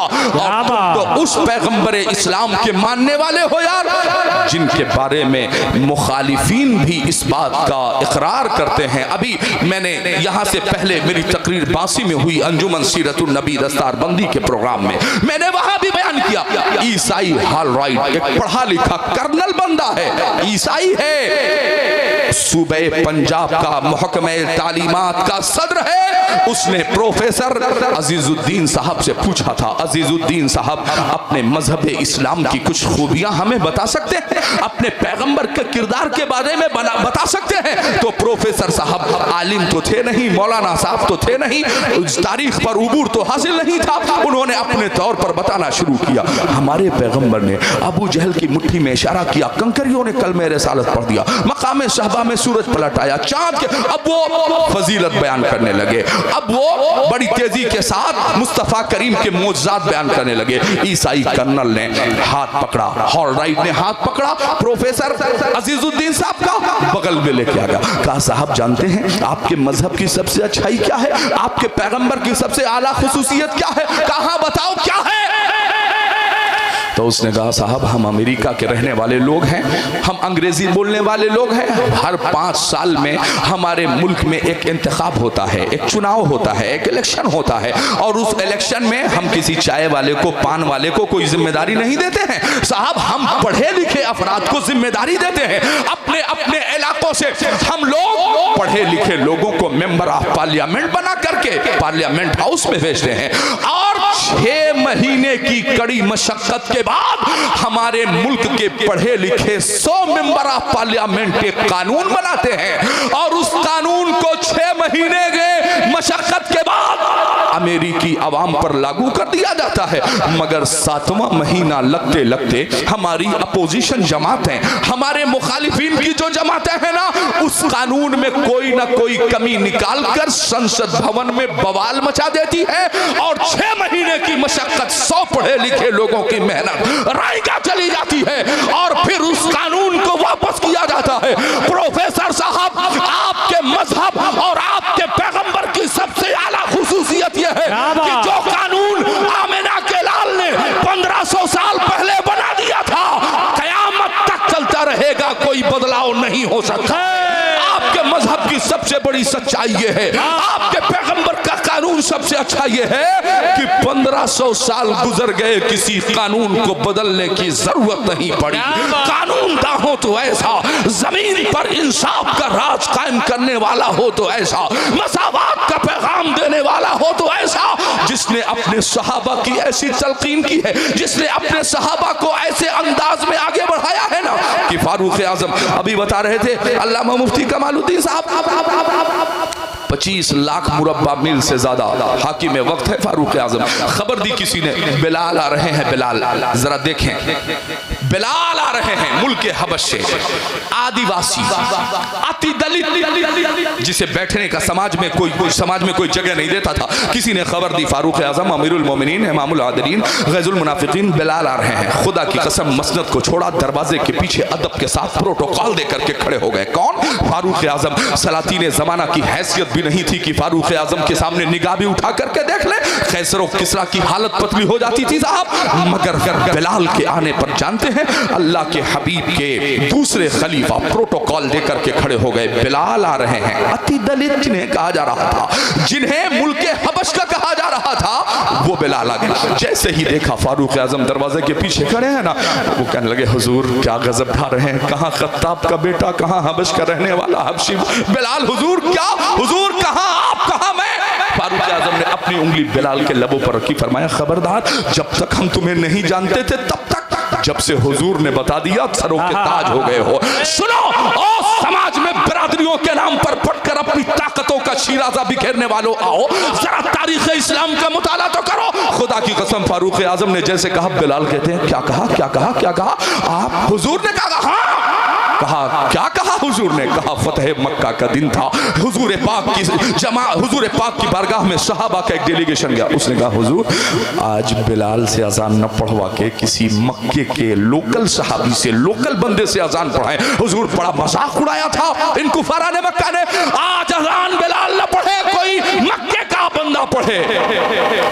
तो उस पैगंबर इस्लाम के मानने वाले हो यार, जिनके बारे में मुखालिफीन भी इस बात का इकरार करते हैं। अभी मैंने यहाँ से पहले मेरी तकरीर बासी में हुई अंजुमन सीरतुन नबी दस्तारबंदी के प्रोग्राम में मैंने वहां भी बयान किया, ईसाई हाल राइट एक पढ़ा लिखा कर्नल बंदा है, ईसाई है, सूबे पंजाब का महकमे तालीमात का सदर है। उसने प्रोफेसर अजीजुद्दीन साहब से पूछा था, अजीजुद्दीन साहब अपने मजहब इस्लाम की कुछ खूबियां हमें बता सकते हैं, अपने पैगंबर के किरदार के बारे में बता सकते हैं? तो प्रोफेसर साहब आलिम तो थे नहीं, मौलाना साहब तो थे नहीं, उस तारीख पर उबूर तो हासिल नहीं था। उन्होंने अपने तौर पर बताना शुरू किया, हमारे पैगंबर ने अबू जहल की मुट्ठी में इशारा किया, कंकरियों ने कलमे रिसालत पढ़ दिया, मकाम शहबा में सूरज पलट आया, चांद के, अब वो फजीलत बयान करने लगे, अब वो बड़ी तेजी के साथ मुस्तफा करीम के मोजज़ात बयान करने लगे। ईसाई कर्नल ने हाथ पकड़ा, हॉल राइट ने हाथ पकड़ा प्रोफेसर अजीजुद्दीन साहब का, बगल में लेके आ गया, कहा साहब जानते हैं आपके मजहब की सबसे अच्छाई क्या है, आपके पैगंबर की सबसे आला खुसूसियत क्या है, कहा बताओ क्या है? तो उसने कहा साहब हम अमेरिका के रहने वाले लोग हैं, हम अंग्रेजी बोलने वाले लोग हैं, हर 5 साल में हमारे मुल्क में एक इंतखाब होता है, एक चुनाव होता है, एक इलेक्शन होता है, और उस इलेक्शन में हम किसी चाय वाले को, पान वाले को कोई जिम्मेदारी नहीं देते हैं साहब, हम पढ़े लिखे अफराद को जिम्मेदारी देते हैं। अपने अपने इलाकों से हम लोग पढ़े लिखे लोगों को मेंबर ऑफ पार्लियामेंट बना करके पार्लियामेंट हाउस में भेजते हैं, और 6 महीने की कड़ी मशक्कत के बाद हमारे मुल्क के पढ़े लिखे 100 मेंबर ऑफ पार्लियामेंट एक कानून बनाते हैं, और उस कानून को 6 महीने के मशक्कत के बाद अमेरिकी अवाम पर लागू कर दिया जाता है। मगर 7वां महीना लगते लगते हमारी अपोजिशन जमातें, हमारे मुखालिफिन की जो जमातें हैं ना, उस कानून में कोई ना कोई कमी निकाल कर संसद भवन में बवाल मचा देती है, और 6 महीने की मशक्कत 100 पढ़े लिखे लोगों की मेहनत राइगा चली जाती है, और फिर उस कानून को वापस किया जाता है। प्रोफेसर साहब आपके मजहब और आपके पैगंबर की सबसे आला खुसूसियत यह है कि जो कानून आमिना के लाल ने 1500 साल पहले बना दिया था, कयामत तक चलता रहेगा, कोई बदलाव नहीं हो सकता। आपके मजहब की सबसे बड़ी सच्चाई ये है, आपके पैगंबर का कानून सबसे अच्छा ये है कि 1500 साल गुजर गए, किसी कानून को बदलने की जरूरत नहीं पड़ी। कानून दा हो तो ऐसा, जमीन पर इंसाफ का राज कायम करने वाला हो तो ऐसा, मसावात का पैगाम देने वाला हो तो ऐसा, जिसने अपने सहाबा की ऐसी तलकीन की है, जिसने अपने सहाबा को ऐसे अंदाज में आगे बढ़ाया है ना कि फारूक आजम अभी बता रहे थे, अल्लामा मुफ्ती कमालुद्दीन साहब 25 लाख मुरब्बा मील से ज्यादा हाकिम वक्त है फारूक आजम। खबर दी किसी ने, बिलाल आ रहे हैं, बिलाल जरा देखें, बिलाल आ रहे हैं मुल्क के हबश से, आदिवासी, अति दलित, जिसे बैठने का समाज में कोई जगह नहीं देता था। किसी ने खबर दी फारूक आजम अमीरुल मोमिनीन इमामुल आदिलीन गैजुल मुनाफिकीन बिलाल आ रहे हैं। खुदा की कसम मसनद को छोड़ा, दरवाजे के पीछे अदब के साथ प्रोटोकॉल देकर के खड़े हो गए। कौन? फारूक आजम। सलातीन जमाना की हैसियत नहीं थी कि फारूक आजम के सामने निगाह भी उठा करके देख ले, कैसर और किसरा की हालत पतली हो जाती थी साहब। मगर बिलाल के आने पर जानते हैं अल्लाह के हबीब के दूसरे खलीफा प्रोटोकॉल देकर के खड़े हो गए। बिलाल आ रहे हैं, अति दलित जिन्हें कहा जा रहा था, जिन्हें मुल्क हबश का कहा जा रहा था, वो बिलाल आ गए। जैसे ही देखा फारूक आजम दरवाजे के पीछे खड़े हैं ना, वो कहने लगे हुजूर क्या गजब ढा रहे हैं, कहाँ खत्ताब का बेटा, कहाँ हबश का रहने वाला हबशी बिलाल, हुजूर क्या, हुजूर कहां आप, कहां मैं? फारूक आजम ने अपनी उंगली बिलाल के लबों पर रखी, फरमाया खबरदार, जब तक हम तुम्हें नहीं जानते थे तब तक, जब से हुजूर ने बता दिया सरों के ताज हो गए हो। सुनो ओ समाज में बिरादरियों के नाम पर पटकर अपनी ताकतों का शिराजा बिखेरने वालों, आओ जरा तारीख इस्लाम का मुताला तो करो। खुदा की कसम फारूक आजम ने जैसे कहा, बिलाल कहते हैं क्या कहा, क्या कहा, क्या कहा आप? हुजूर ने कहा, हाँ कहा, क्या कहा हुजूर ने? कहा फतेह मक्का का दिन था, हुजूर पाक की बारगाह में सहाबा का एक डेलीगेशन गया। उसने कहा हुजूर आज बिलाल से अजान न पढ़वा के किसी मक्के के लोकल सहाबी से, लोकल बंदे से अजान पढ़ाए। हुजूर बड़ा मजाक उड़ाया था इन कुफारा ने, मक्का ने, आज अजान बिलाल न पढ़े, कोई मक्के का बंदा पढ़े।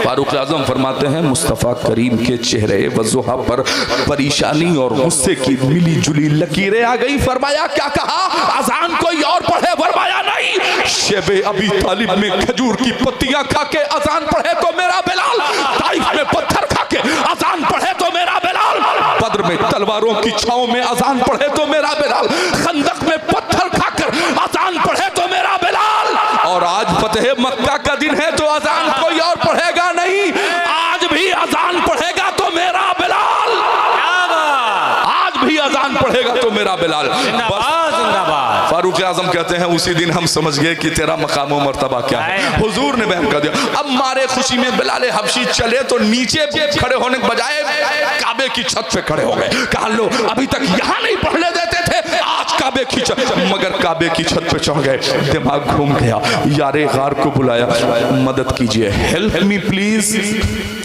फारूक आजम फरमाते हैं मुस्तफ़ा करीम के चेहरे वज़ुहा पर परेशानी और गुस्से की मिली जुली लकीरें आ गई। फरमाया क्या कहा? अजान कोई और पढ़े? फरमाया नहीं, शेबे अबी तालिब में खजूर की पत्तियां खा के अजान पढ़े तो मेरा बिलाल, ताइफ में पत्थर खा के अजान पढ़े तो मेरा बिलाल, बद्र में तलवारों की छांव में अजान पढ़े तो मेरा बिलाल, खंदक में पत्थर खाकर अजान पढ़े तो मेरा बिलाल, और आज फतेह मक्का का दिन है तो अजान कोई और पढ़ेगा नहीं, आज भी अजान पढ़ेगा तो मेरा बिलाल, आज भी अजान पढ़ेगा तो मेरा बिलाल। फारूक आजम कहते हैं उसी दिन हम समझ गए कि तेरा मकाम व मर्तबा क्या है। हुजूर ने बयान कर दिया। अब मारे खुशी में बिलाल हबशी चले तो नीचे खड़े होने के बजाय काबे की छत पे खड़े हो गए। कहा लो अभी तक यहाँ नहीं पढ़ने देते थे, आज काबे की छत, मगर काबे की छत पे चढ़ गए। दिमाग घूम गया। यारे गार को बुलाया, मदद कीजिए, हेल्प मी प्लीज।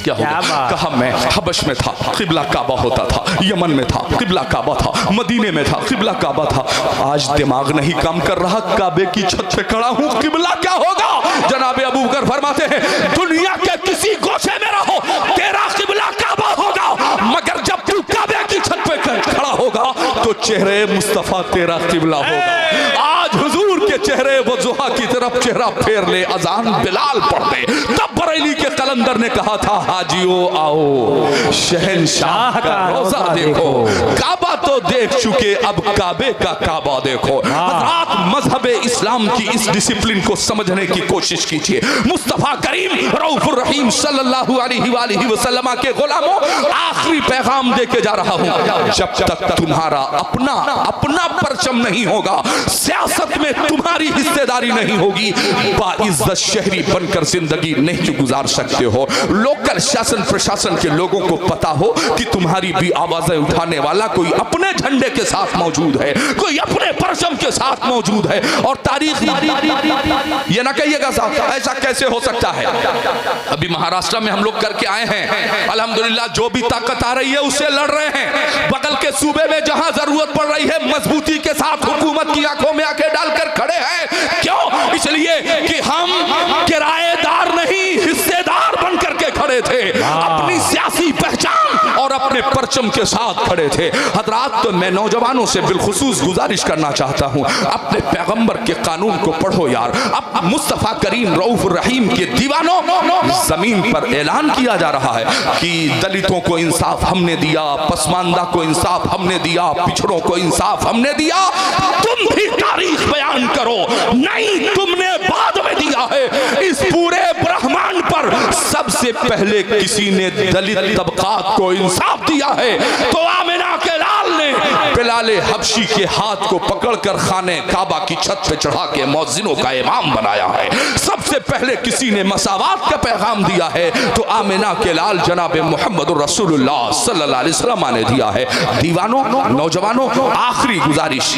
क्या होगा? कहा मैं हबश में था, किबला काबा होता था, यमन में था, किबला काबा था, मदीने में था, किबला काबा था, आज दिमाग नहीं काम कर रहा, काबे की छत पे खड़ा हूँ, किबला क्या होगा? जनाबे अबू बकर फरमाते हैं दुनिया के किसी गोशे में रहो तेरा किबला काबा होगा, मगर जब तू काबे की छत पे खड़ा होगा तो चेहरे मुस्तफा तेरा किबला होगा। आज हुजूर के चेहरे वज़ुहा की तरफ चेहरा फेर ले, अजान बिलाल पढ़ दे। तब बरेली के कलंदर ने कहा था हाजियो आओ शहंशाह का रोजा देखो, काबा तो देख चुके अब काबे का काबा देखो। हज़रात मजहब इस्लाम की इस डिसिप्लिन को समझने की कोशिश कीजिए। मुस्तफ़ा करीम रऊफुर रहीम सल्लल्लाहु अलैहि वसल्लम के गुलामों, आखिरी पैगाम दे के जा रहा हूँ, जब तक तुम्हारा अपना परचम नहीं होगा, सियासत में तुम्हारी हिस्सेदारी नहीं होगी, बाइज्जत शहरी बनकर जिंदगी नहीं गुजार सकते हो। लोकल शासन प्रशासन के लोगों को पता हो कि तुम्हारी भी आवाजें उठाने वाला कोई अपने झंडे के साथ मौजूद है, कोई अपने परचम के साथ मौजूद है। और तारीख ये ना कहिएगा साहब ऐसा कैसे हो सकता है। अभी महाराष्ट्र में हम लोग करके आए हैं, अल्हम्दुलिल्लाह जो भी ताकत आ रही है उससे लड़ रहे हैं। बगल के सूबे में जहां जरूरत पड़ रही है मजबूती के साथ हुकूमत की आंखों में आंखें डालकर खड़े हैं। क्यों? इसलिए कि हम किराएदार नहीं हिस्सेदार बनकर के खड़े थे, अपनी सियासी पहचान और अपने परचम के साथ खड़े थे। हजरात तो मैं नौजवानों से बिलखुसूस गुजारिश करना चाहता हूँ, अपने पैगंबर के कानून को पढ़ो यार। अब मुस्तफ़ा करीम रऊफुर रहीम के दीवानों, जमीन पर ऐलान किया जा रहा है कि दलितों को इंसाफ हमने दिया, पसमानदा को इंसाफ हमने दिया, पिछड़ों को इंसाफ हमने दिया। तुम भी तारीख बयान करो, नहीं तुमने बाद में दिया है। इस पूरे ब्रह्मांड पर सबसे पहले किसी ने दलित तबकात को इंसाफ दिया है तो आमिना के लाल ने बिलाल हबशी के हाथ को पकड़कर खाने काबा की छत पे चढ़ा के मौज़िनों का इमाम बनाया है। सबसे पहले किसी ने मसावात का पैगाम दिया है तो आमिना के लाल जनाब मोहम्मद रसूलुल्लाह सल्लल्लाहु अलैहि वसल्लम ने दिया है। दीवानों, नौजवानों, आखिरी गुजारिश,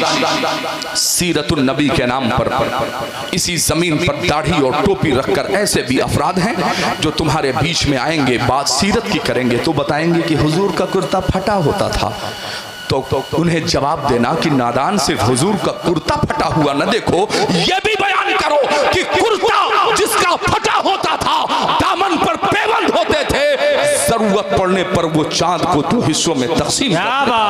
सीरतुन नबी के नाम पर इसी जमीन पर दाढ़ी और टोपी रखकर ऐसे भी अफराद हैं जो तुम्हारे बीच में आएंगे, बात सीरत की करेंगे तो बताएंगे कि हुजूर का कुर्ता फटा होता था। तो उन्हें जवाब देना कि नादान सिर्फ हुजूर का कुर्ता फटा हुआ न देखो, ये भी बयान करो कि कुर्ता जिसका फटा होता था दामन पर पेबंद होते थे, जरूरत पड़ने पर वो चांद को दो हिस्सों में तकसीम करता।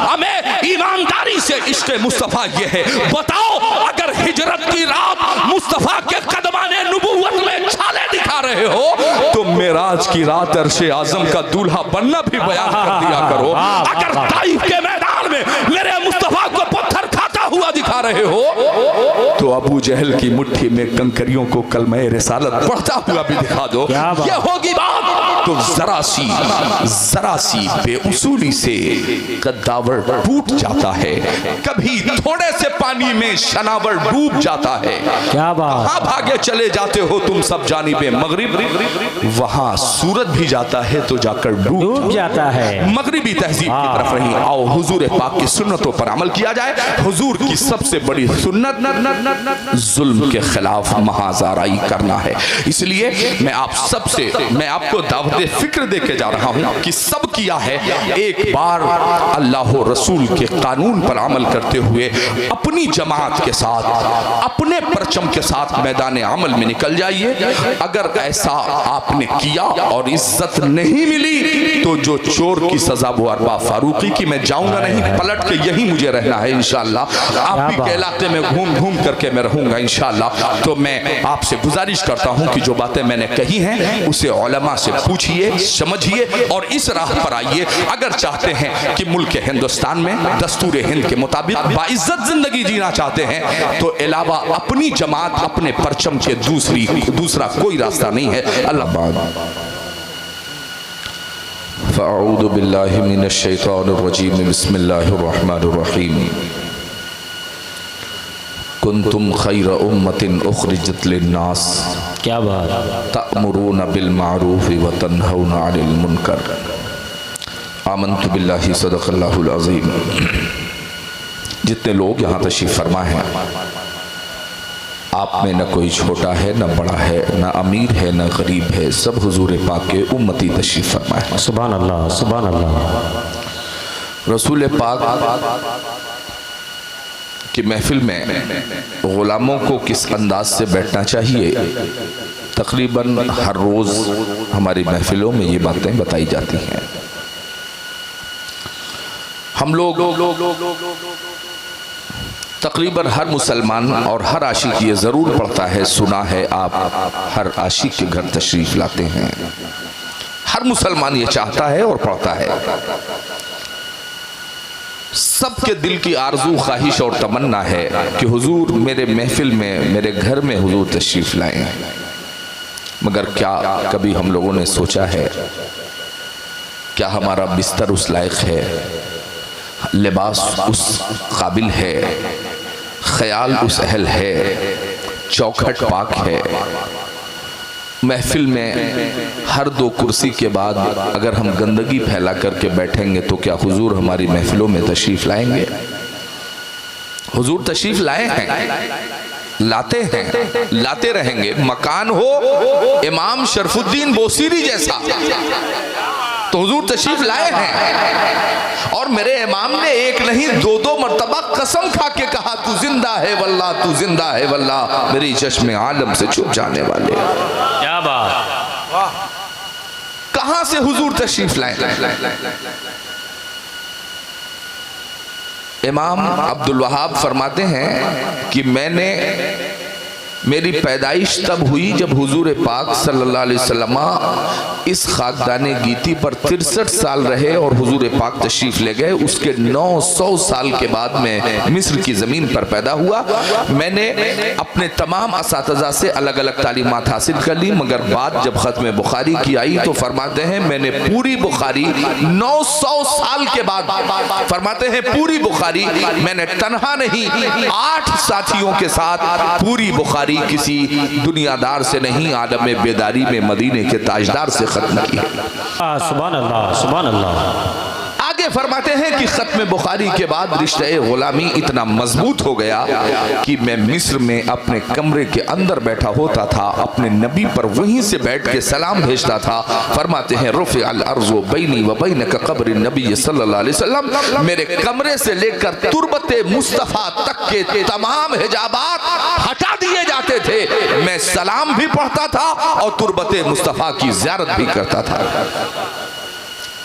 हमें ईमानदारी से इश्क़ मुस्तफ़ा ये है। बताओ अगर हिजरत की रात मुस्तफ़ा के कदमाने नबूवत में छाले दिखा रहे हो तो मेराज की रात अर्शे आज़म का दूल्हा बनना भी बयान कर दिया करो। अगर ताइफ के मैदान में मेरे मुस्तफ़ा को पत्थर खाता हुआ दिखा रहे हो तो अबू जहल की मुट्ठी में कंकरियों को कलमे रिसालत पढ़ता हुआ भी दिखा दो। ये होगी बात तो जरा सी बेउसूली से कद्दावर टूट जाता है, कभी थोड़े से पानी में शनावर डूब जाता है। क्या बात, कहाँ भागे चले जाते हो तुम सब जानिबे मगरिब, वहां सूरज भी जाता है तो जाकर डूब जाता है। मगरिबी तहजीब की तरफ रही। आओ हुजूर पाक की सुन्नतों पर अमल किया जाए। हुजूर की सबसे सबसे बड़ी सुन्नत जुल्म के खिलाफ महाज़ाराई करना है। इसलिए मैं आपको दावत फिक्र दे के जा रहा हूं कि सब किया है, एक बार अल्लाह रसूल के कानून पर अमल करते हुए अपनी जमात के साथ, अपने परचम के साथ मैदान अमल में निकल जाइए। अगर ऐसा आपने किया और इज्जत नहीं मिली तो जो चोर की सजा वो अरबा फारूकी की, मैं जाऊंगा नहीं, पलट के यही मुझे रहना है इंशाअल्लाह। आप भी के इलाके में घूम घूम करके मैं रहूंगा इंशाअल्लाह। तो मैं आपसे गुजारिश करता हूं कि जो बातें मैंने कही हैं उसे उलमा से पूछिए, समझिए और इस राह पर आइए। अगर चाहते हैं कि मुल्क हिंदुस्तान में दस्तूर हिंद के मुताबिक बाइज्जत जिंदगी जीना चाहते हैं तो अलावा अपनी जमात, अपने परचम के दूसरा कोई रास्ता नहीं है। अल्लाह फ़अऊज़ु बिल्लाहि मिनश शैतानिर रजीम, बिस्मिल्लाहिर रहमानिर रहीम। कुंतुम खैर उम्मतिन उखरिजत लिन्नास, क्या बात, तअमुरूना बिल मारूफ व तन्हौना अनिल मुनकर। आमन्तु बिल्लाहि सदक़ल्लाहुल अज़ीम। जितने लोग यहाँ तशरीफ़ फरमा हैं, आप में न कोई छोटा है न बड़ा है, न अमीर है न गरीब है, सब हुजूर पाक के उम्मती तशरीफ़ फरमा है। सुभान अल्लाह, सुभान अल्लाह। रसूल पाक की महफिल में गुलामों को किस अंदाज से बैठना चाहिए, तकरीबन हर रोज़ हमारी महफिलों में ये बातें बताई जाती हैं। हम लोग तकरीबन हर मुसलमान और हर आशिक ये ज़रूर पढ़ता है, सुना है, आप हर आशिक के घर तशरीफ़ लाते हैं। हर मुसलमान ये चाहता है और पढ़ता है। सबके दिल की आरजू, ख्वाहिश और तमन्ना है कि हुजूर मेरे महफिल में, मेरे घर में हुजूर तशरीफ़ लाएं। मगर क्या कभी हम लोगों ने सोचा है, क्या हमारा बिस्तर उस लायक है, लिबास उस काबिल है, ख्याल उस अहल है, चौखट पाक है? महफिल में हर दो कुर्सी के बाद अगर हम गंदगी फैला करके बैठेंगे तो क्या हुजूर हमारी महफिलों में तशरीफ़ लाएंगे? हुजूर तशरीफ़ लाए हैं, लाते हैं, लाते रहेंगे। मकान हो इमाम शरफुद्दीन बोसीरी जैसा तो हुजूर तशरीफ़ लाए हैं। और मेरे इमाम ने एक नहीं दो मरतबा कसम खा के कहा, तू जिंदा है वल्लाह, तू जिंदा है वल्लाह, मेरी चश्मे आलम से छुप जाने वाले। क्या बात, कहां से हुजूर तशरीफ़ लाए? इमाम अब्दुल वहाब फरमाते हैं कि मेरी पैदाइश तब हुई जब हुजूर पाक सल्लल्लाहु अलैहि वसल्लम इस खाकदाने गीती पर 63 साल रहे और हुजूर पाक तशरीफ़ ले गए। उसके 900 साल के बाद मैं मिस्र की ज़मीन पर पैदा हुआ। मैंने अपने तमाम असातिज़ा से अलग अलग तालीमात हासिल कर ली, मगर बात जब ख़त्म बुखारी की आई तो फरमाते हैं मैंने पूरी बुखारी 900 साल के बाद, फरमाते हैं पूरी बुखारी मैंने तन्हा नहीं 8 साथियों के साथ पूरी बुखारी किसी दुनियादार से नहीं, आलम बेदारी में मदीने के ताजदार से खत्म की। सुभान अल्लाह, सुभान अल्लाह। आगे फरमाते हैं कि खत्म बुखारी के बाद रिश्ते गुलामी इतना मजबूत हो गया कि मैं मिस्र में अपने कमरे के अंदर बैठा होता था, अपने नबी पर वहीं से बैठ के सलाम भेजता था। फरमाते हैं रुफ़ि अल अर्ज़ु बैनी व बैनक क़ब्र नबी सल्लल्लाहु अलैहि वसल्लम, मेरे कमरे से लेकर तुरबते मुस्तफ़ा तक के तमाम हिजाबात हटा दिए जाते थे। मैं सलाम भी पढ़ता था और तुरबते मुस्तफ़ा की ज़ियारत भी करता था।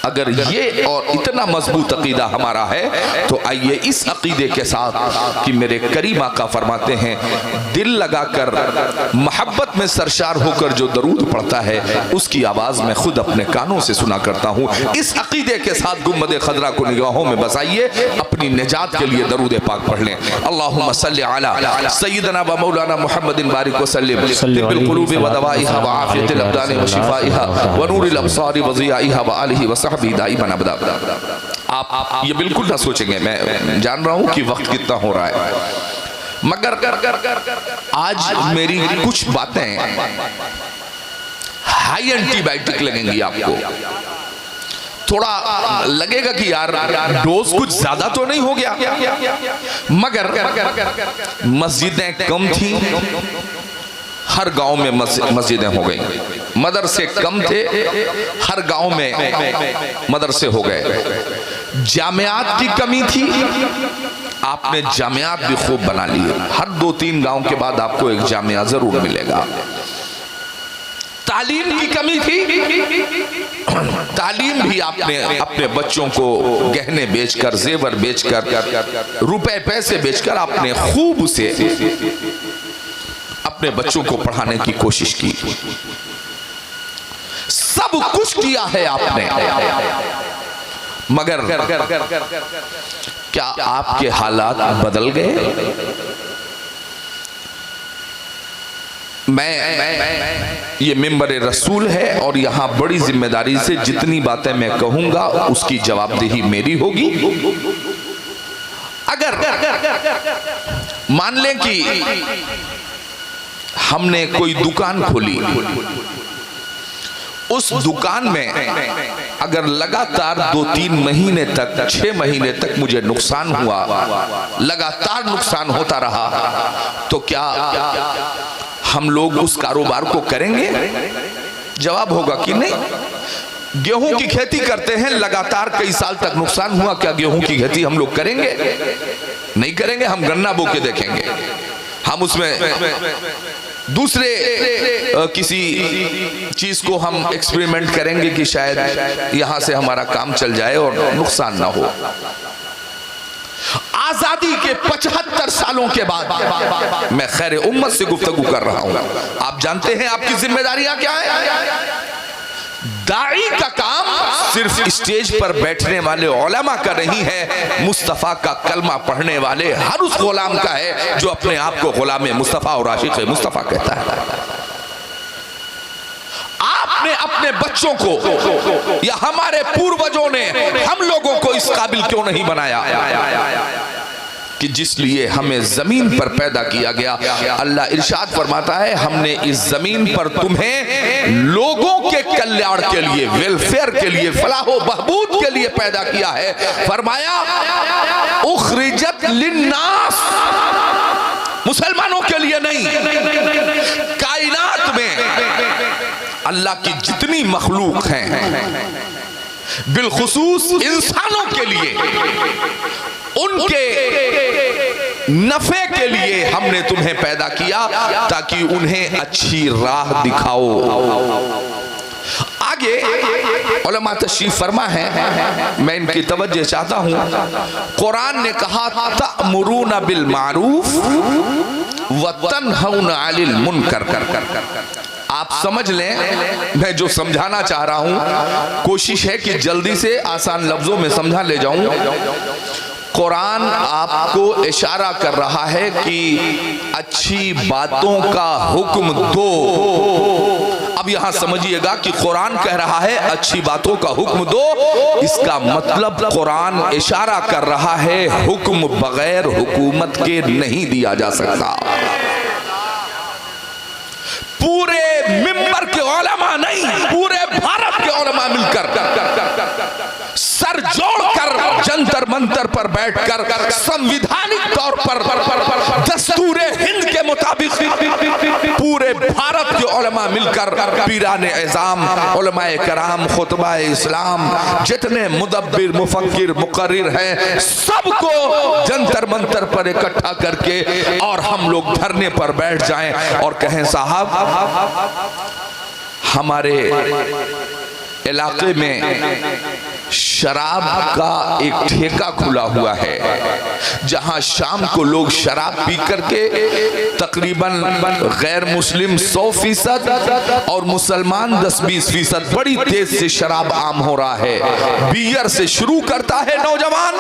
अगर ये और इतना मजबूत अकीदा हमारा है तो आइए इस अकीदे के साथ कि मेरे करीम आका फरमाते हैं दिल लगाकर मोहब्बत में सरशार होकर जो दरूद पढ़ता है उसकी आवाज़ मैं खुद अपने कानों से सुना करता हूँ। इस अकीदे के साथ गुम्बद खदरा को निगाहों में बसाइए, अपनी निजात के लिए दरूद पाक पढ़ लें। अल्लाहुम्मा सल्लि अला सय्यिदना व मौलाना मुहम्मदिन बारिक व सल्लिम तिब्बिल क़ुलूबि व दवाइहा व आफ़ियतिल अब्दानि व शिफ़ाइहा व नूरिल अब्सारि व ज़ियाइहा व आलिहि व आप ये बिल्कुल ना सोचेंगे, मैं जान रहा हूं कि वक्त कितना हो रहा है, मगर आज मेरी कुछ बातें हाई एंटीबायोटिक लगेंगी आपको। थोड़ा लगेगा कि यार डोज कुछ ज्यादा तो नहीं हो गया, मगर मस्जिदें कम थी, हर गांव में मस्जिदें हो गई। मदरसे कम थे, हर गांव में मदरसे हो गए। जामियात की कमी थी, आपने जामियात भी खूब बना लिए। हर 2-3 गांव के बाद आपको एक जामिया जरूर मिलेगा। तालीम की कमी थी, तालीम भी आपने अपने बच्चों को गहने बेचकर, जेवर बेचकर, रुपए पैसे बेचकर आपने खूब उसे अपने बच्चों को पढ़ाने की कोशिश की। सब कुछ किया है आपने, मगर क्या आपके हालात बदल गए? मैं ये मिंबर रसूल है और यहां बड़ी जिम्मेदारी से जितनी बातें मैं कहूंगा उसकी जवाबदेही मेरी होगी। अगर मान लें कि हमने कोई दुकान खोली, उस दुकान में अगर लगातार 2-3 महीने तक, 6 महीने तक मुझे नुकसान हुआ, लगातार नुकसान होता रहा, तो क्या हम लोग उस कारोबार को करेंगे? जवाब होगा कि नहीं। गेहूं की खेती करते हैं, लगातार कई साल तक नुकसान हुआ, क्या गेहूं की खेती हम लोग करेंगे? नहीं करेंगे। हम गन्ना बो के देखेंगे, हम उसमें दूसरे किसी चीज को हम एक्सपेरिमेंट करेंगे कि शायद यहां से हमारा काम चल जाए और नुकसान ना हो। आजादी के 75 सालों के बाद मैं खैर उम्मत से गुफ्तगू कर रहा हूं। आप जानते हैं आपकी जिम्मेदारियां क्या है? दाई का काम सिर्फ स्टेज पर बैठने वाले उलमा का नहीं है, मुस्तफा का कलमा पढ़ने वाले हर उस गुलाम का है जो अपने आप को गुलाम मुस्तफा और आशिक मुस्तफा कहता है। आपने अपने बच्चों को या हमारे पूर्वजों ने हम लोगों को इस काबिल क्यों नहीं बनाया कि जिस लिए हमें जमीन पर पैदा किया गया? अल्लाह इरशाद फरमाता है, हमने इस जमीन पर तुम्हें लोगों के कल्याण के लिए, वेलफेयर के लिए, फलाहो बहबूद के लिए पैदा किया है। फरमाया उखरिजत लिन्नास, मुसलमानों के लिए नहीं। कायनात में अल्लाह की जितनी मखलूक हैं, बिलखुसूस इंसानों के लिए, उनके नफे के लिए हमने तुम्हें पैदा किया ताकि उन्हें अच्छी राह दिखाओ। आगे उलमा तशरीफ फरमा है, मैं इनकी तवज्जो चाहता हूं। कुरान ने कहा तअमुरूना बिल मारूफ व तनहौना अनिल मुनकर। आप समझ लें, मैं जो समझाना चाह रहा हूं कोशिश है कि जल्दी से आसान लफ्जों में समझा ले जाऊं। कुरान आपको इशारा कर रहा है कि अच्छी बातों का हुक्म दो। अब यहां समझिएगा कि कुरान कह रहा है अच्छी बातों का हुक्म दो, इसका मतलब कुरान इशारा कर रहा है हुक्म बगैर हुकूमत के नहीं दिया जा सकता। पूरे मिंबर के उलमा नहीं, पूरे भारत के उलमा मिलकर सर जोड़कर जंतर मंतर पर बैठकर संविधानिक तौर पर दस्तूरे हिंद के मुताबिक पूरे भारत के उलमा मिलकर पीराने एज़ाम, उलमाए कराम, खुतबाए इस्लाम, जितने मुदब्बिर, मुफक्किर, मुकर्रिर हैं, सबको जंतर मंतर पर इकट्ठा करके और हम लोग धरने पर बैठ जाएं और कहें साहब हमारे इलाके में शराब का एक ठेका खुला हुआ है, जहां शाम को लोग शराब पी करके तकरीबन गैर मुस्लिम 100% और मुसलमान 10-20% बड़ी तेज से शराब आम हो रहा है। बियर से शुरू करता है नौजवान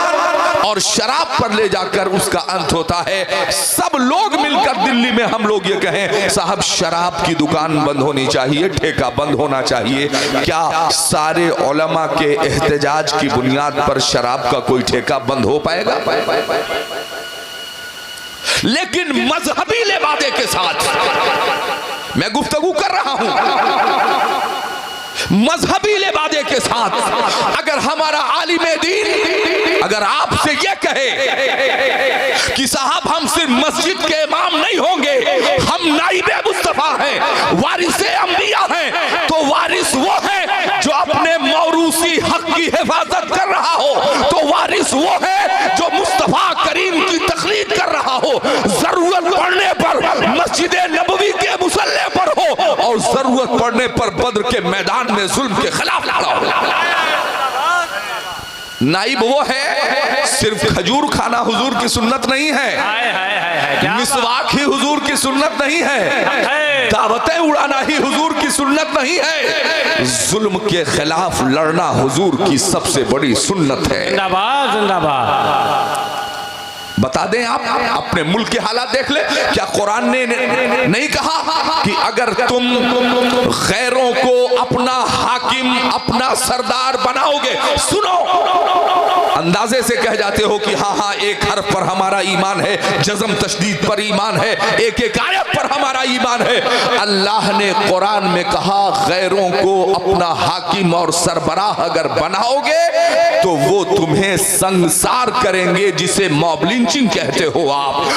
और शराब पर ले जाकर उसका अंत होता है। सब लोग मिलकर दिल्ली में हम लोग ये कहें साहब शराब की दुकान बंद होनी चाहिए, ठेका बंद होना चाहिए। क्या सारे उलमा के एहतजाज की बुनियाद पर शराब का कोई ठेका बंद हो पाएगा? लेकिन मजहबी लिबादे के साथ मैं गुफ्तगू कर रहा हूं मजहबी लिबादे के साथ अगर हमारा आलिमे दीन अगर आपसे ये कहे कि साहब हम सिर्फ मस्जिद के इमाम नहीं होंगे, हम नाइबे मुस्तफा हैं, वारिसे अंबिया हैं, तो वारिस वो है जो अपने मौरूसी हक की हिफाजत कर रहा हो, तो वारिस वो है जो मुस्तफा करीम की तकलीद कर रहा हो, जरूरत पड़ने पर मस्जिद नबवी के मुसल्ले पर हो और जरूरत पड़ने पर बद्र के मैदान में जुल्म के खिलाफ खड़ा हो। नाइब वो है, सिर्फ खजूर खाना हुजूर की सुन्नत नहीं है, मिसवाक ही हुजूर की सुन्नत नहीं है, दावतें उड़ाना ही हुजूर की सुन्नत नहीं है, जुल्म के खिलाफ लड़ना हुजूर की सबसे बड़ी सुन्नत है। जिंदाबाद जिंदाबाद। बता दें आप अपने मुल्क के हालात देख ले, क्या कुरान ने नहीं कहा कि अगर तुम गैरों को अपना हाकिम अपना सरदार बनाओगे, सुनो अंदाजे से कह जाते हो कि हाँ हाँ एक हर्फ पर हमारा ईमान है, जज़म तशदीद पर ईमान है, एक एक आयत पर हमारा ईमान है। अल्लाह ने कुरान में कहा गैरों को अपना हाकिम और सरबराह अगर बनाओगे तो वो तुम्हें संसार करेंगे, जिसे मॉब लिंचिंग कहते हो आप।